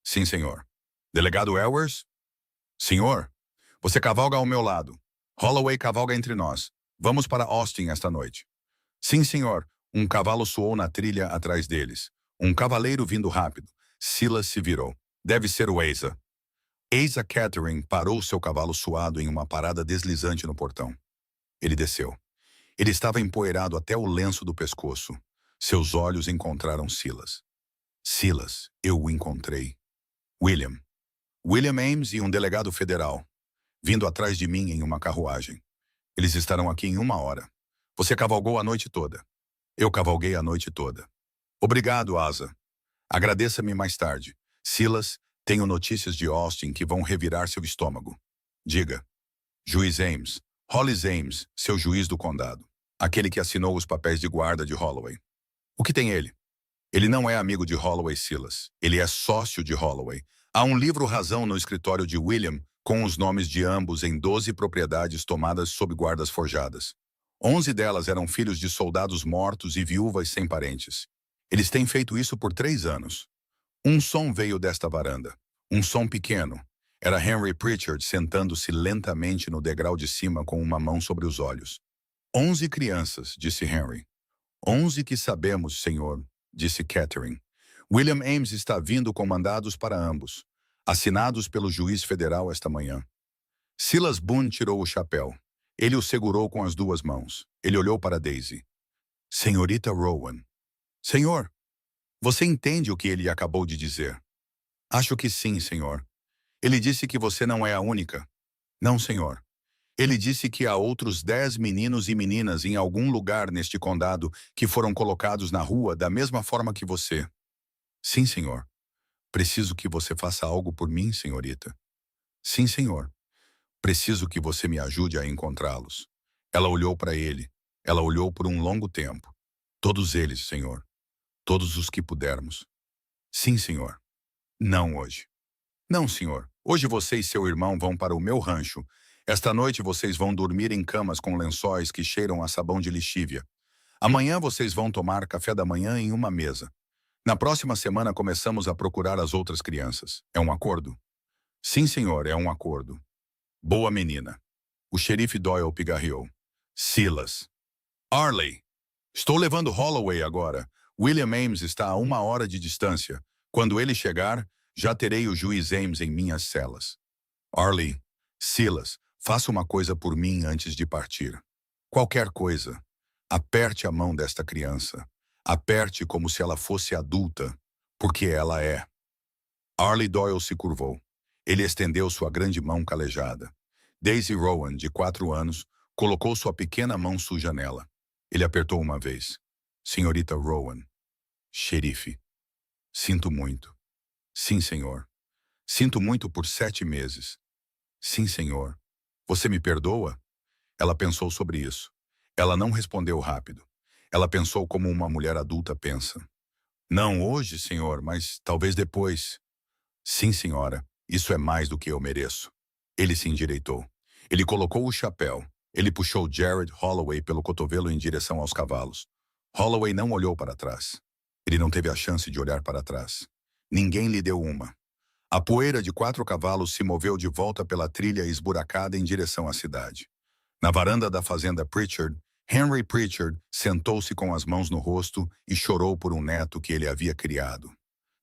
[SPEAKER 1] Sim, senhor. Delegado Elwers? Senhor, você cavalga ao meu lado. Holloway cavalga entre nós. Vamos para Austin esta noite. Sim, senhor. Um cavalo soou na trilha atrás deles. Um cavaleiro vindo rápido. Silas se virou. Deve ser o Asa. Asa Catherine parou seu cavalo suado em uma parada deslizante no portão. Ele desceu. Ele estava empoeirado até o lenço do pescoço. Seus olhos encontraram Silas. Silas, eu o encontrei. William. William Ames e um delegado federal, vindo atrás de mim em uma carruagem. Eles estarão aqui em 1 hora. Você cavalgou a noite toda. Eu cavalguei a noite toda. Obrigado, Asa. Agradeça-me mais tarde. Silas, tenho notícias de Austin que vão revirar seu estômago. Diga. Juiz Ames. Hollis Ames, seu juiz do condado. Aquele que assinou os papéis de guarda de Holloway. O que tem ele? Ele não é amigo de Holloway, Silas. Ele é sócio de Holloway. Há um livro-razão no escritório de William, com os nomes de ambos em 12 propriedades tomadas sob guardas forjadas. 11 delas eram filhos de soldados mortos e viúvas sem parentes. Eles têm feito isso por 3 anos. Um som veio desta varanda. Um som pequeno. Era Henry Pritchard sentando-se lentamente no degrau de cima com uma mão sobre os olhos. 11 crianças, disse Henry. 11 que sabemos, senhor, disse Catherine. William Ames está vindo com mandados para ambos, assinados pelo juiz federal esta manhã. Silas Boone tirou o chapéu. Ele o segurou com as 2 mãos. Ele olhou para Daisy. Senhorita Rowan. Senhor, você entende o que ele acabou de dizer? Acho que sim, senhor. Ele disse que você não é a única. Não, senhor. Ele disse que há outros 10 meninos e meninas em algum lugar neste condado que foram colocados na rua da mesma forma que você. Sim, senhor. Preciso que você faça algo por mim, senhorita. Sim, senhor. Preciso que você me ajude a encontrá-los. Ela olhou para ele. Ela olhou por um longo tempo. Todos eles, senhor. Todos os que pudermos. Sim, senhor. Não hoje. Não, senhor. Hoje você e seu irmão vão para o meu rancho. Esta noite vocês vão dormir em camas com lençóis que cheiram a sabão de lixívia. Amanhã vocês vão tomar café da manhã em uma mesa. Na próxima semana começamos a procurar as outras crianças. É um acordo? Sim, senhor, é um acordo. Boa menina. O xerife Doyle pigarreou. Silas. Arley. Estou levando Holloway agora. William Ames está a 1 hora de distância. Quando ele chegar, já terei o juiz Ames em minhas celas. Arley. Silas, faça uma coisa por mim antes de partir. Qualquer coisa. Aperte a mão desta criança. Aperte como se ela fosse adulta, porque ela é. Arley Doyle se curvou. Ele estendeu sua grande mão calejada. Daisy Rowan, de 4 anos, colocou sua pequena mão suja nela. Ele apertou uma vez. Senhorita Rowan. Xerife. Sinto muito. Sim, senhor. Sinto muito por 7 meses. Sim, senhor. Você me perdoa? Ela pensou sobre isso. Ela não respondeu rápido. Ela pensou como uma mulher adulta pensa. Não hoje, senhor, mas talvez depois. Sim, senhora. Isso é mais do que eu mereço. Ele se endireitou. Ele colocou o chapéu. Ele puxou Jared Holloway pelo cotovelo em direção aos cavalos. Holloway não olhou para trás. Ele não teve a chance de olhar para trás. Ninguém lhe deu uma. A poeira de 4 cavalos se moveu de volta pela trilha esburacada em direção à cidade. Na varanda da fazenda Pritchard, Henry Pritchard sentou-se com as mãos no rosto e chorou por um neto que ele havia criado.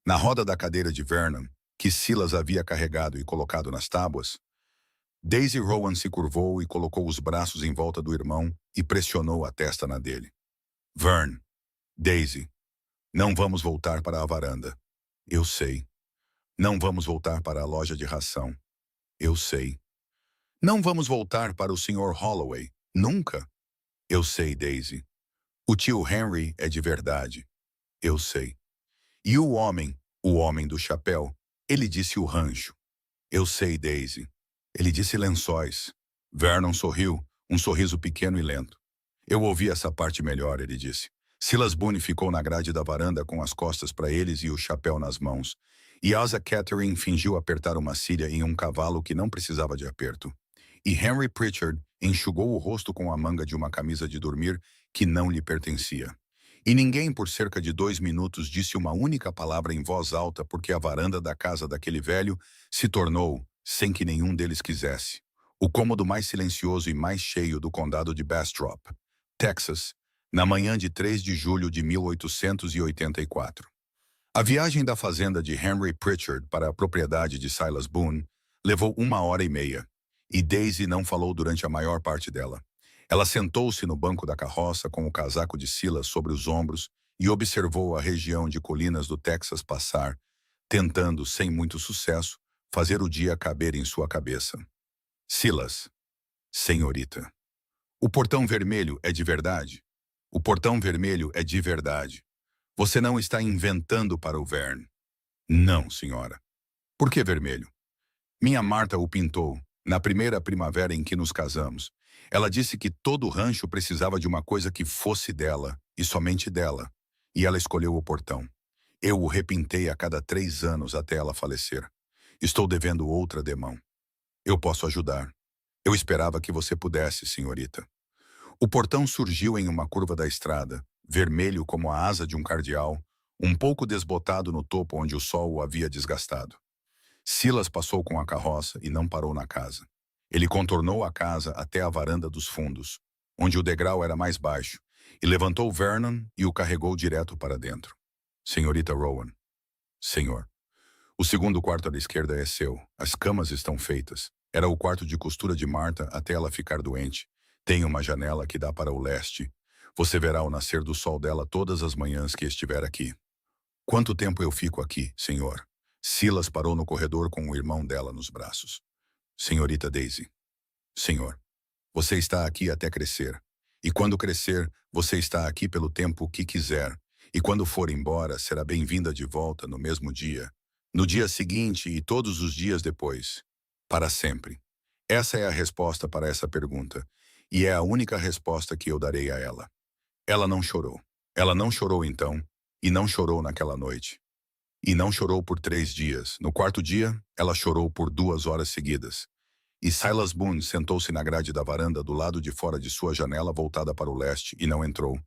[SPEAKER 1] Na roda da cadeira de Vernon, que Silas havia carregado e colocado nas tábuas, Daisy Rowan se curvou e colocou os braços em volta do irmão e pressionou a testa na dele. Vern, Daisy, não vamos voltar para a varanda. Eu sei. Não vamos voltar para a loja de ração. Eu sei. Não vamos voltar para o Sr. Holloway. Nunca. Eu sei, Daisy. O tio Henry é de verdade. Eu sei. E o homem do chapéu, ele disse o rancho. Eu sei, Daisy. Ele disse lençóis. Vernon sorriu, um sorriso pequeno e lento. Eu ouvi essa parte melhor, ele disse. Silas Boone ficou na grade da varanda com as costas para eles e o chapéu nas mãos. E Asa Catherine fingiu apertar uma cilha em um cavalo que não precisava de aperto. E Henry Pritchard enxugou o rosto com a manga de uma camisa de dormir que não lhe pertencia. E ninguém por cerca de 2 minutos disse uma única palavra em voz alta porque a varanda da casa daquele velho se tornou, sem que nenhum deles quisesse, o cômodo mais silencioso e mais cheio do condado de Bastrop, Texas, na manhã de 3 de julho de 1884. A viagem da fazenda de Henry Pritchard para a propriedade de Silas Boone levou 1 hora e meia, e Daisy não falou durante a maior parte dela. Ela sentou-se no banco da carroça com o casaco de Silas sobre os ombros e observou a região de colinas do Texas passar, tentando, sem muito sucesso, fazer o dia caber em sua cabeça. Silas. Senhorita. O portão vermelho é de verdade? O portão vermelho é de verdade. Você não está inventando para o Vern. Não, senhora. Por que vermelho? Minha Marta o pintou, na primeira primavera em que nos casamos. Ela disse que todo o rancho precisava de uma coisa que fosse dela, e somente dela. E ela escolheu o portão. Eu o repintei a cada 3 anos até ela falecer. Estou devendo outra demão. Eu posso ajudar. Eu esperava que você pudesse, senhorita. O portão surgiu em uma curva da estrada, vermelho como a asa de um cardeal, um pouco desbotado no topo onde o sol o havia desgastado. Silas passou com a carroça e não parou na casa. Ele contornou a casa até a varanda dos fundos, onde o degrau era mais baixo, e levantou Vernon e o carregou direto para dentro. Senhorita Rowan. Senhor. O segundo quarto à esquerda é seu. As camas estão feitas. Era o quarto de costura de Marta até ela ficar doente. Tem uma janela que dá para o leste. Você verá o nascer do sol dela todas as manhãs que estiver aqui. Quanto tempo eu fico aqui, senhor? Silas parou no corredor com o irmão dela nos braços. Senhorita Daisy. Senhor. Você está aqui até crescer. E quando crescer, você está aqui pelo tempo que quiser. E quando for embora, será bem-vinda de volta no mesmo dia, no dia seguinte e todos os dias depois. Para sempre. Essa é a resposta para essa pergunta. E é a única resposta que eu darei a ela. Ela não chorou. Ela não chorou então, e não chorou naquela noite. E não chorou por 3 dias. No quarto dia, ela chorou por 2 horas seguidas. E Silas Boone sentou-se na grade da varanda do lado de fora de sua janela voltada para o leste e não entrou.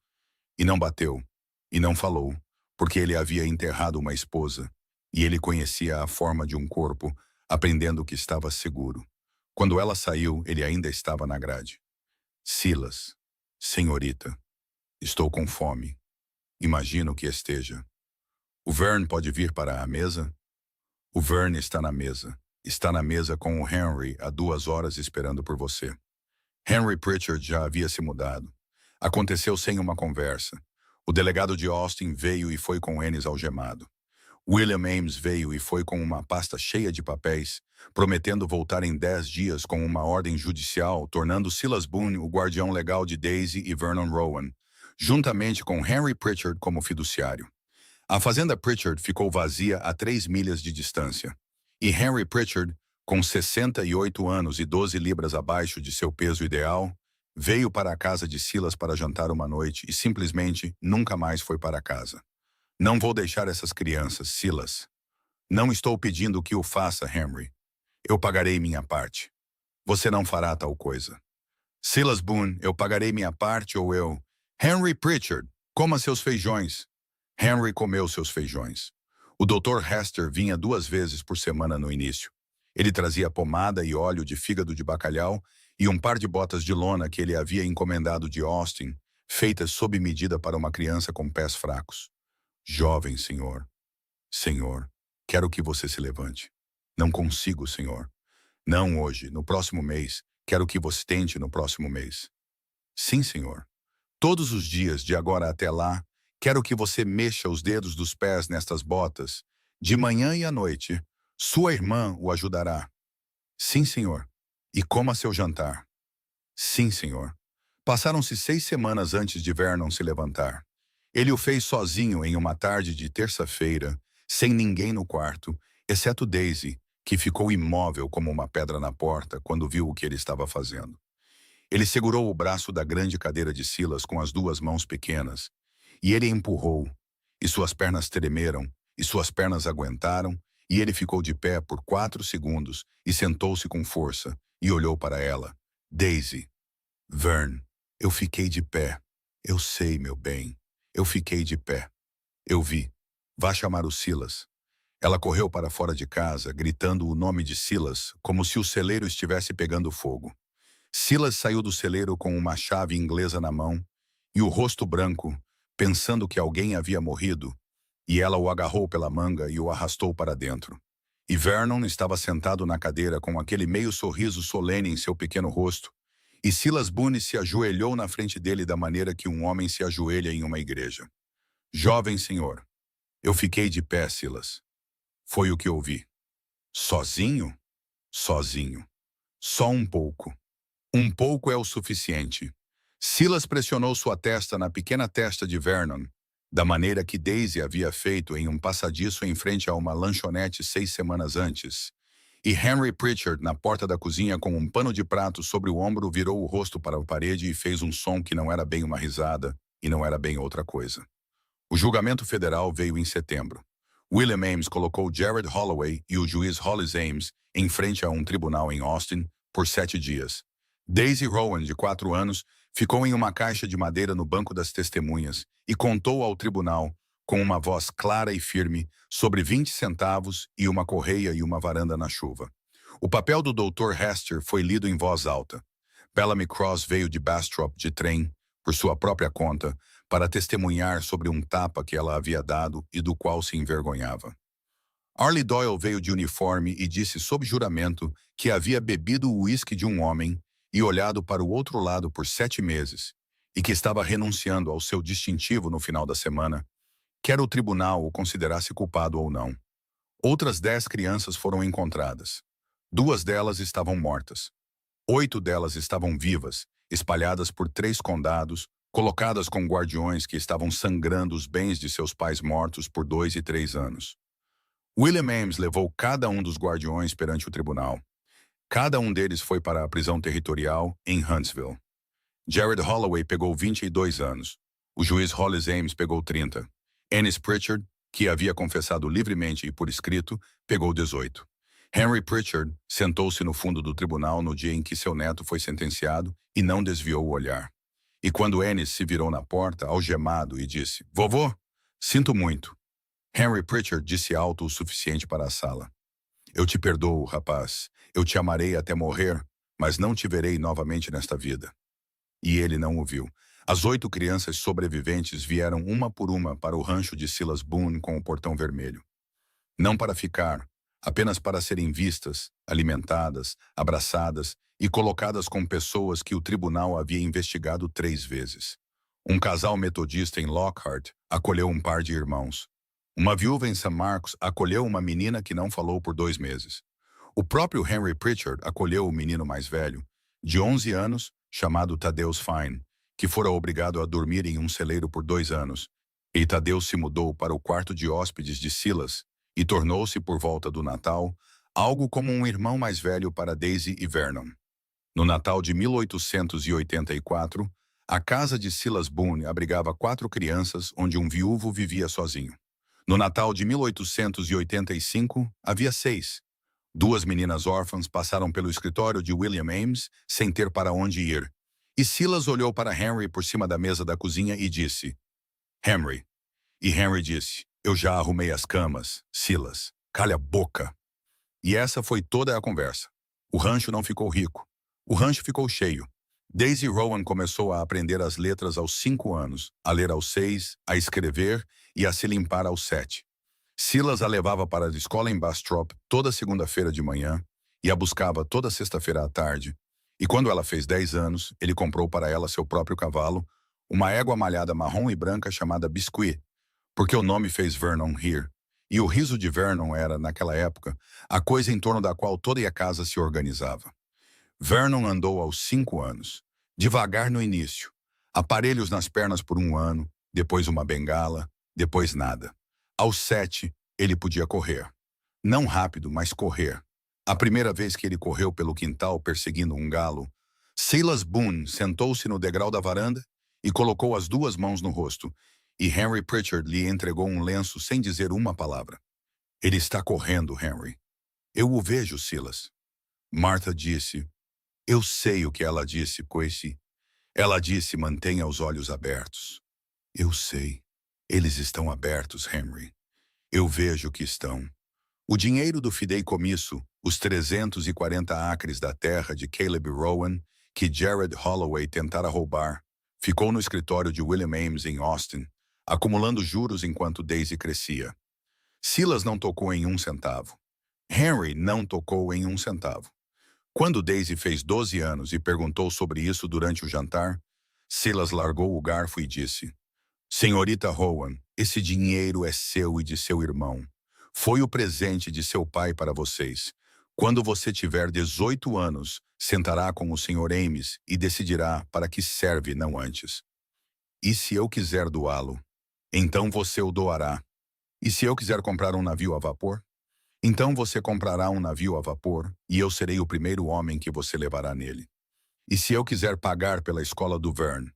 [SPEAKER 1] E não bateu. E não falou, porque ele havia enterrado uma esposa. E ele conhecia a forma de um corpo, aprendendo que estava seguro. Quando ela saiu, ele ainda estava na grade. Silas. Senhorita. Estou com fome. Imagino que esteja. O Vern pode vir para a mesa? O Vern está na mesa. Está na mesa com o Henry há 2 horas esperando por você. Henry Pritchard já havia se mudado. Aconteceu sem uma conversa. O delegado de Austin veio e foi com Ennis algemado. William Ames veio e foi com uma pasta cheia de papéis, prometendo voltar em 10 dias com uma ordem judicial, tornando Silas Boone o guardião legal de Daisy e Vernon Rowan, juntamente com Henry Pritchard como fiduciário. A fazenda Pritchard ficou vazia a 3 milhas de distância. E Henry Pritchard, com 68 anos e 12 libras abaixo de seu peso ideal, veio para a casa de Silas para jantar uma noite e simplesmente nunca mais foi para casa. Não vou deixar essas crianças, Silas. Não estou pedindo que o faça, Henry. Eu pagarei minha parte. Você não fará tal coisa. Silas Boone, eu pagarei minha parte ou eu... Henry Pritchard, coma seus feijões. Henry comeu seus feijões. O Dr. Hester vinha 2 vezes por semana no início. Ele trazia pomada e óleo de fígado de bacalhau e um par de botas de lona que ele havia encomendado de Austin, feitas sob medida para uma criança com pés fracos. Jovem, senhor. Senhor, quero que você se levante. Não consigo, senhor. Não hoje, no próximo mês. Quero que você tente no próximo mês. Sim, senhor. Todos os dias, de agora até lá, quero que você mexa os dedos dos pés nestas botas. De manhã e à noite, sua irmã o ajudará. Sim, senhor. E coma seu jantar. Sim, senhor. Passaram-se 6 semanas antes de Vernon se levantar. Ele o fez sozinho em uma tarde de terça-feira, sem ninguém no quarto, exceto Daisy, que ficou imóvel como uma pedra na porta quando viu o que ele estava fazendo. Ele segurou o braço da grande cadeira de Silas com as 2 mãos pequenas, e ele empurrou, e suas pernas tremeram, e suas pernas aguentaram, e ele ficou de pé por 4 segundos e sentou-se com força, e olhou para ela. Daisy. Vern, eu fiquei de pé. Eu sei, meu bem. Eu fiquei de pé. Eu vi. Vá chamar o Silas. Ela correu para fora de casa, gritando o nome de Silas, como se o celeiro estivesse pegando fogo. Silas saiu do celeiro com uma chave inglesa na mão, e o rosto branco, pensando que alguém havia morrido, e ela o agarrou pela manga e o arrastou para dentro. E Vernon estava sentado na cadeira com aquele meio sorriso solene em seu pequeno rosto, e Silas Boone se ajoelhou na frente dele da maneira que um homem se ajoelha em uma igreja. Jovem senhor, eu fiquei de pé, Silas. Foi o que ouvi. Sozinho? Sozinho. Só um pouco. Um pouco é o suficiente. Silas pressionou sua testa na pequena testa de Vernon, da maneira que Daisy havia feito em um passadiço em frente a uma lanchonete 6 semanas antes. E Henry Pritchard, na porta da cozinha com um pano de prato sobre o ombro, virou o rosto para a parede e fez um som que não era bem uma risada e não era bem outra coisa. O julgamento federal veio em setembro. William Ames colocou Jared Holloway e o juiz Hollis Ames em frente a um tribunal em Austin por 7 dias. Daisy Rowan, de 4 anos, ficou em uma caixa de madeira no banco das testemunhas e contou ao tribunal com uma voz clara e firme, sobre 20 centavos e uma correia e uma varanda na chuva. O papel do Dr. Hester foi lido em voz alta. Bellamy Cross veio de Bastrop de trem, por sua própria conta, para testemunhar sobre um tapa que ela havia dado e do qual se envergonhava. Arlie Doyle veio de uniforme e disse sob juramento que havia bebido o uísque de um homem e olhado para o outro lado por 7 meses, e que estava renunciando ao seu distintivo no final da semana, quer o tribunal o considerasse culpado ou não. Outras 10 crianças foram encontradas. 2 delas estavam mortas. 8 delas estavam vivas, espalhadas por 3 condados, colocadas com guardiões que estavam sangrando os bens de seus pais mortos por 2 e 3 anos. William Ames levou cada um dos guardiões perante o tribunal. Cada um deles foi para a prisão territorial em Huntsville. Jared Holloway pegou 22 anos. O juiz Hollis Ames pegou 30. Ennis Pritchard, que havia confessado livremente e por escrito, pegou 18. Henry Pritchard sentou-se no fundo do tribunal no dia em que seu neto foi sentenciado e não desviou o olhar. E quando Ennis se virou na porta, algemado, e disse, "Vovô, sinto muito." Henry Pritchard disse alto o suficiente para a sala. "Eu te perdoo, rapaz. Eu te amarei até morrer, mas não te verei novamente nesta vida." E ele não o viu. As 8 crianças sobreviventes vieram uma por uma para o rancho de Silas Boone com o portão vermelho. Não para ficar, apenas para serem vistas, alimentadas, abraçadas e colocadas com pessoas que o tribunal havia investigado 3 vezes. Um casal metodista em Lockhart acolheu um par de irmãos. Uma viúva em São Marcos acolheu uma menina que não falou por 2 meses. O próprio Henry Pritchard acolheu o menino mais velho, de 11 anos, chamado Thaddeus Fine, que fora obrigado a dormir em um celeiro por 2 anos, e Thaddeus se mudou para o quarto de hóspedes de Silas e tornou-se, por volta do Natal, algo como um irmão mais velho para Daisy e Vernon. No Natal de 1884, a casa de Silas Boone abrigava 4 crianças onde um viúvo vivia sozinho. No Natal de 1885, havia 6. 2 meninas órfãs passaram pelo escritório de William Ames sem ter para onde ir. E Silas olhou para Henry por cima da mesa da cozinha e disse, "Henry." E Henry disse, "Eu já arrumei as camas, Silas. Calha a boca." E essa foi toda a conversa. O rancho não ficou rico. O rancho ficou cheio. Daisy Rowan começou a aprender as letras aos 5 anos, a ler aos 6, a escrever e a se limpar aos 7. Silas a levava para a escola em Bastrop toda segunda-feira de manhã e a buscava toda sexta-feira à tarde. E quando ela fez 10 anos, ele comprou para ela seu próprio cavalo, uma égua malhada marrom e branca chamada Biscuit, porque o nome fez Vernon rir. E o riso de Vernon era, naquela época, a coisa em torno da qual toda a casa se organizava. Vernon andou aos 5 anos, devagar no início, aparelhos nas pernas por 1 ano, depois uma bengala, depois nada. Aos 7, ele podia correr. Não rápido, mas correr. A primeira vez que ele correu pelo quintal perseguindo um galo, Silas Boone sentou-se no degrau da varanda e colocou as 2 mãos no rosto, e Henry Pritchard lhe entregou um lenço sem dizer uma palavra. "Ele está correndo, Henry." "Eu o vejo, Silas." Martha disse, "Eu sei o que ela disse, Coice." Ela disse, "Mantenha os olhos abertos." "Eu sei. Eles estão abertos, Henry. Eu vejo que estão." O dinheiro do fideicomisso, os 340 acres da terra de Caleb Rowan, que Jared Holloway tentara roubar, ficou no escritório de William Ames em Austin, acumulando juros enquanto Daisy crescia. Silas não tocou em 1 centavo. Henry não tocou em 1 centavo. Quando Daisy fez 12 anos e perguntou sobre isso durante o jantar, Silas largou o garfo e disse, "Senhorita Rowan, esse dinheiro é seu e de seu irmão. Foi o presente de seu pai para vocês. Quando você tiver 18 anos, sentará com o Sr. Ames e decidirá para que serve, não antes. E se eu quiser doá-lo, então você o doará. E se eu quiser comprar um navio a vapor, então você comprará um navio a vapor e eu serei o primeiro homem que você levará nele. E se eu quiser pagar pela escola do Vern."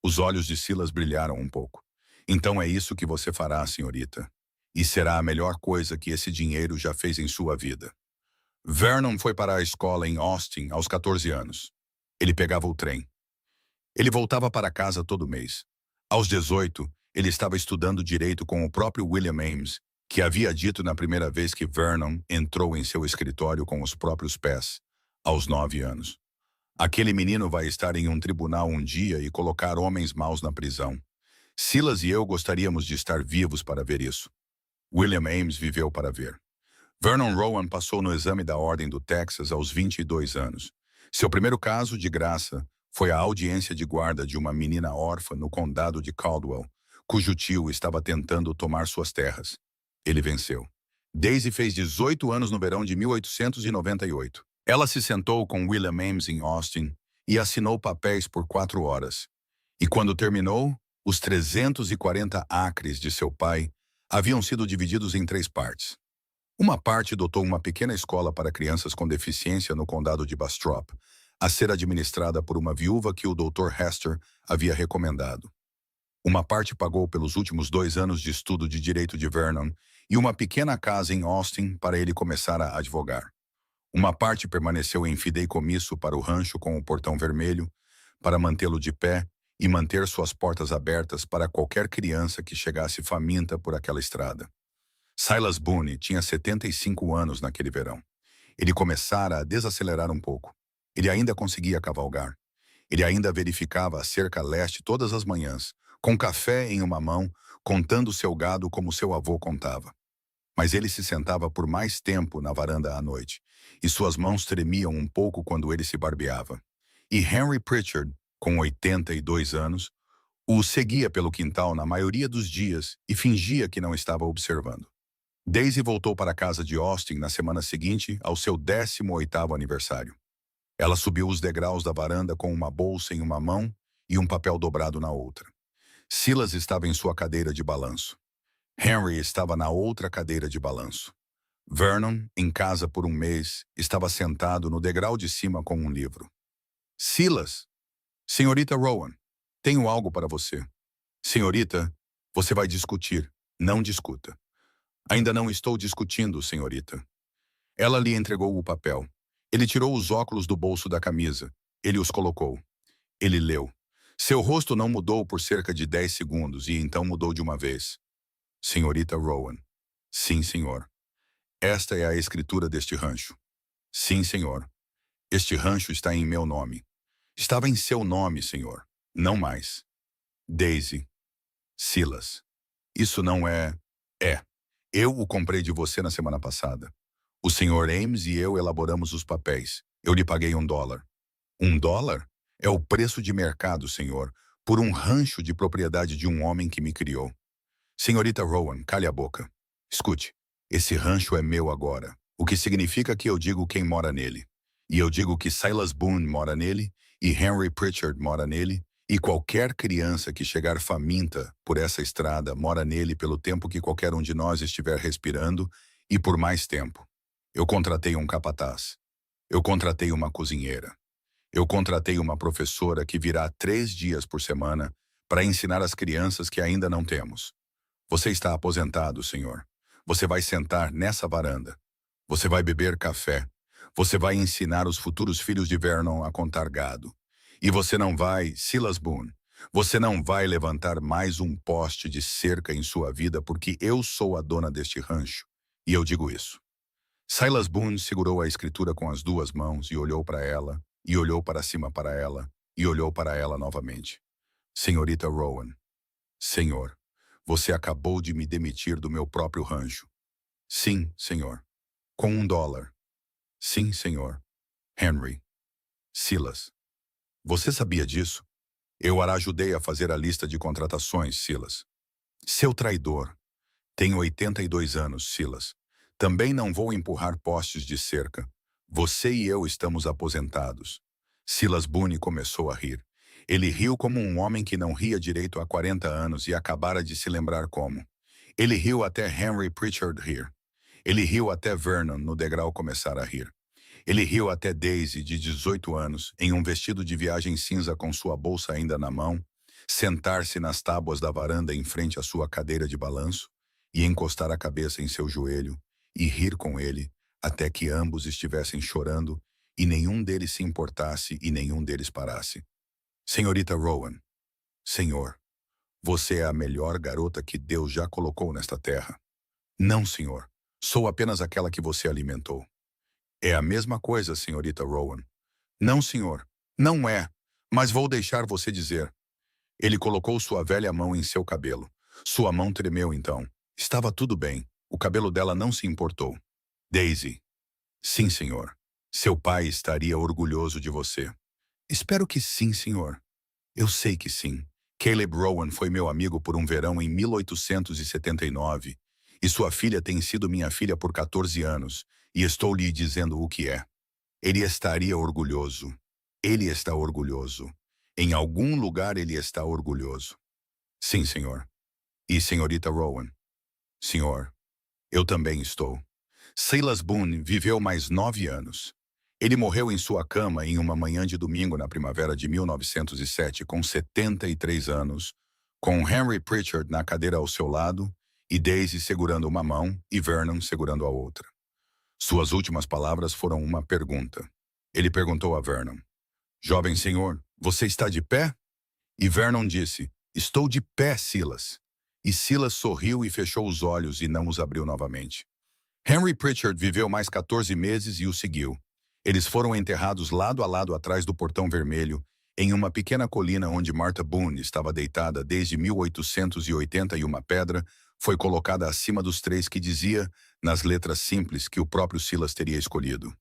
[SPEAKER 1] Os olhos de Silas brilharam um pouco. "Então é isso que você fará, senhorita. E será a melhor coisa que esse dinheiro já fez em sua vida." Vernon foi para a escola em Austin aos 14 anos. Ele pegava o trem. Ele voltava para casa todo mês. Aos 18, Ele estava estudando direito com o próprio William Ames, que havia dito na primeira vez que Vernon entrou em seu escritório com os próprios pés, aos 9 anos. Aquele menino vai estar em um tribunal um dia e colocar homens maus na prisão. Silas e eu gostaríamos de estar vivos para ver isso. William Ames viveu para ver. Vernon Rowan passou no exame da Ordem do Texas aos 22 anos. Seu primeiro caso, de graça, foi a audiência de guarda de uma menina órfã no condado de Caldwell, cujo tio estava tentando tomar suas terras. Ele venceu. Daisy fez 18 anos no verão de 1898. Ela se sentou com William Ames em Austin e assinou papéis por 4 horas. E quando terminou, os 340 acres de seu pai haviam sido divididos em 3 partes. Uma parte dotou uma pequena escola para crianças com deficiência no condado de Bastrop, a ser administrada por uma viúva que o Dr. Hester havia recomendado. Uma parte pagou pelos últimos 2 anos de estudo de direito de Vernon e uma pequena casa em Austin para ele começar a advogar. Uma parte permaneceu em fideicomisso para o rancho com o portão vermelho, para mantê-lo de pé e manter suas portas abertas para qualquer criança que chegasse faminta por aquela estrada. Silas Boone tinha 75 anos naquele verão. Ele começara a desacelerar um pouco. Ele ainda conseguia cavalgar. Ele ainda verificava a cerca leste todas as manhãs, com café em uma mão, contando seu gado como seu avô contava. Mas ele se sentava por mais tempo na varanda à noite, e suas mãos tremiam um pouco quando ele se barbeava. E Henry Pritchard, com 82 anos, o seguia pelo quintal na maioria dos dias e fingia que não estava observando. Daisy voltou para a casa de Austin na semana seguinte ao seu 18º aniversário. Ela subiu os degraus da varanda com uma bolsa em uma mão e um papel dobrado na outra. Silas estava em sua cadeira de balanço. Henry estava na outra cadeira de balanço. Vernon, em casa por um mês, estava sentado no degrau de cima com um livro. Silas, senhorita Rowan, tenho algo para você. Senhorita, você vai discutir. Não discuta. Ainda não estou discutindo, senhorita. Ela lhe entregou o papel. Ele tirou os óculos do bolso da camisa. Ele os colocou. Ele leu. Seu rosto não mudou por cerca de 10 segundos e então mudou de uma vez. Senhorita Rowan. Sim, senhor. Esta é a escritura deste rancho. Sim, senhor. Este rancho está em meu nome. Estava em seu nome, senhor. Não mais. Daisy. Silas. Isso não é... É. Eu o comprei de você na semana passada. O senhor Ames e eu elaboramos os papéis. Eu lhe paguei $1. $1? É o preço de mercado, senhor, por um rancho de propriedade de um homem que me criou. Senhorita Rowan, cale a boca. Escute, esse rancho é meu agora, o que significa que eu digo quem mora nele. E eu digo que Silas Boone mora nele, e Henry Pritchard mora nele, e qualquer criança que chegar faminta por essa estrada mora nele pelo tempo que qualquer um de nós estiver respirando e por mais tempo. Eu contratei um capataz. Eu contratei uma cozinheira. Eu contratei uma professora que virá 3 dias por semana para ensinar as crianças que ainda não temos. Você está aposentado, senhor. Você vai sentar nessa varanda. Você vai beber café. Você vai ensinar os futuros filhos de Vernon a contar gado. E você não vai, Silas Boone, você não vai levantar mais um poste de cerca em sua vida porque eu sou a dona deste rancho. E eu digo isso. Silas Boone segurou a escritura com as 2 mãos e olhou para ela, e olhou para cima para ela, e olhou para ela novamente. Senhorita Rowan. Senhor, você acabou de me demitir do meu próprio rancho. Sim, senhor. Com $1. Sim, senhor. Henry. Silas. Você sabia disso? Eu a ajudei a fazer a lista de contratações, Silas. Seu traidor. Tenho 82 anos, Silas. Também não vou empurrar postes de cerca. Você e eu estamos aposentados. Silas Boone começou a rir. Ele riu como um homem que não ria direito há 40 anos e acabara de se lembrar como. Ele riu até Henry Pritchard rir. Ele riu até Vernon no degrau começar a rir. Ele riu até Daisy, de 18 anos, em um vestido de viagem cinza com sua bolsa ainda na mão, sentar-se nas tábuas da varanda em frente à sua cadeira de balanço e encostar a cabeça em seu joelho e rir com ele até que ambos estivessem chorando e nenhum deles se importasse e nenhum deles parasse. Senhorita Rowan. Senhor. Você é a melhor garota que Deus já colocou nesta terra. Não, senhor. Sou apenas aquela que você alimentou. É a mesma coisa, senhorita Rowan. Não, senhor. Não é. Mas vou deixar você dizer. Ele colocou sua velha mão em seu cabelo. Sua mão tremeu então. Estava tudo bem. O cabelo dela não se importou. Daisy. Sim, senhor. Seu pai estaria orgulhoso de você. Espero que sim, senhor. Eu sei que sim. Caleb Rowan foi meu amigo por um verão em 1879, e sua filha tem sido minha filha por 14 anos, e estou lhe dizendo o que é. Ele estaria orgulhoso. Ele está orgulhoso. Em algum lugar ele está orgulhoso. Sim, senhor. E senhorita Rowan? Senhor, eu também estou. Silas Boone viveu mais 9 anos. Ele morreu em sua cama em uma manhã de domingo na primavera de 1907, com 73 anos, com Henry Pritchard na cadeira ao seu lado e Daisy segurando uma mão e Vernon segurando a outra. Suas últimas palavras foram uma pergunta. Ele perguntou a Vernon: Jovem senhor, você está de pé? E Vernon disse: Estou de pé, Silas. E Silas sorriu e fechou os olhos e não os abriu novamente. Henry Pritchard viveu mais 14 meses e o seguiu. Eles foram enterrados lado a lado atrás do Portão Vermelho, em uma pequena colina onde Martha Boone estava deitada desde 1880 e uma pedra foi colocada acima dos 3 que dizia, nas letras simples, que o próprio Silas teria escolhido.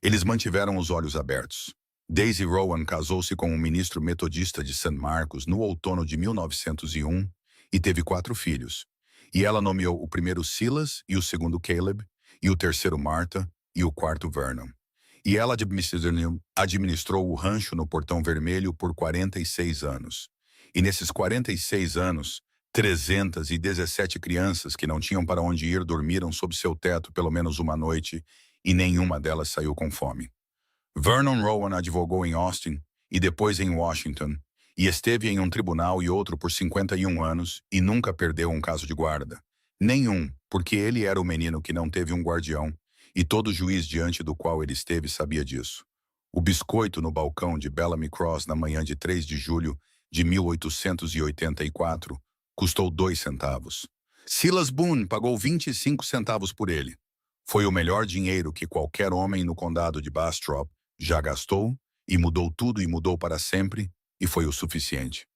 [SPEAKER 1] Eles mantiveram os olhos abertos. Daisy Rowan casou-se com um ministro metodista de San Marcos no outono de 1901 e teve 4 filhos. E ela nomeou o primeiro Silas e o segundo Caleb, e o terceiro Martha e o quarto Vernon. E ela administrou o rancho no Portão Vermelho por 46 anos. E nesses 46 anos, 317 crianças que não tinham para onde ir dormiram sob seu teto pelo menos uma noite e nenhuma delas saiu com fome. Vernon Rowan advogou em Austin e depois em Washington, e esteve em um tribunal e outro por 51 anos e nunca perdeu um caso de guarda. Nenhum, porque ele era o menino que não teve um guardião, e todo juiz diante do qual ele esteve sabia disso. O biscoito no balcão de Bellamy Cross na manhã de 3 de julho de 1884 custou 2 centavos. Silas Boone pagou 25 centavos por ele. Foi o melhor dinheiro que qualquer homem no condado de Bastrop já gastou, e mudou tudo e mudou para sempre, e foi o suficiente.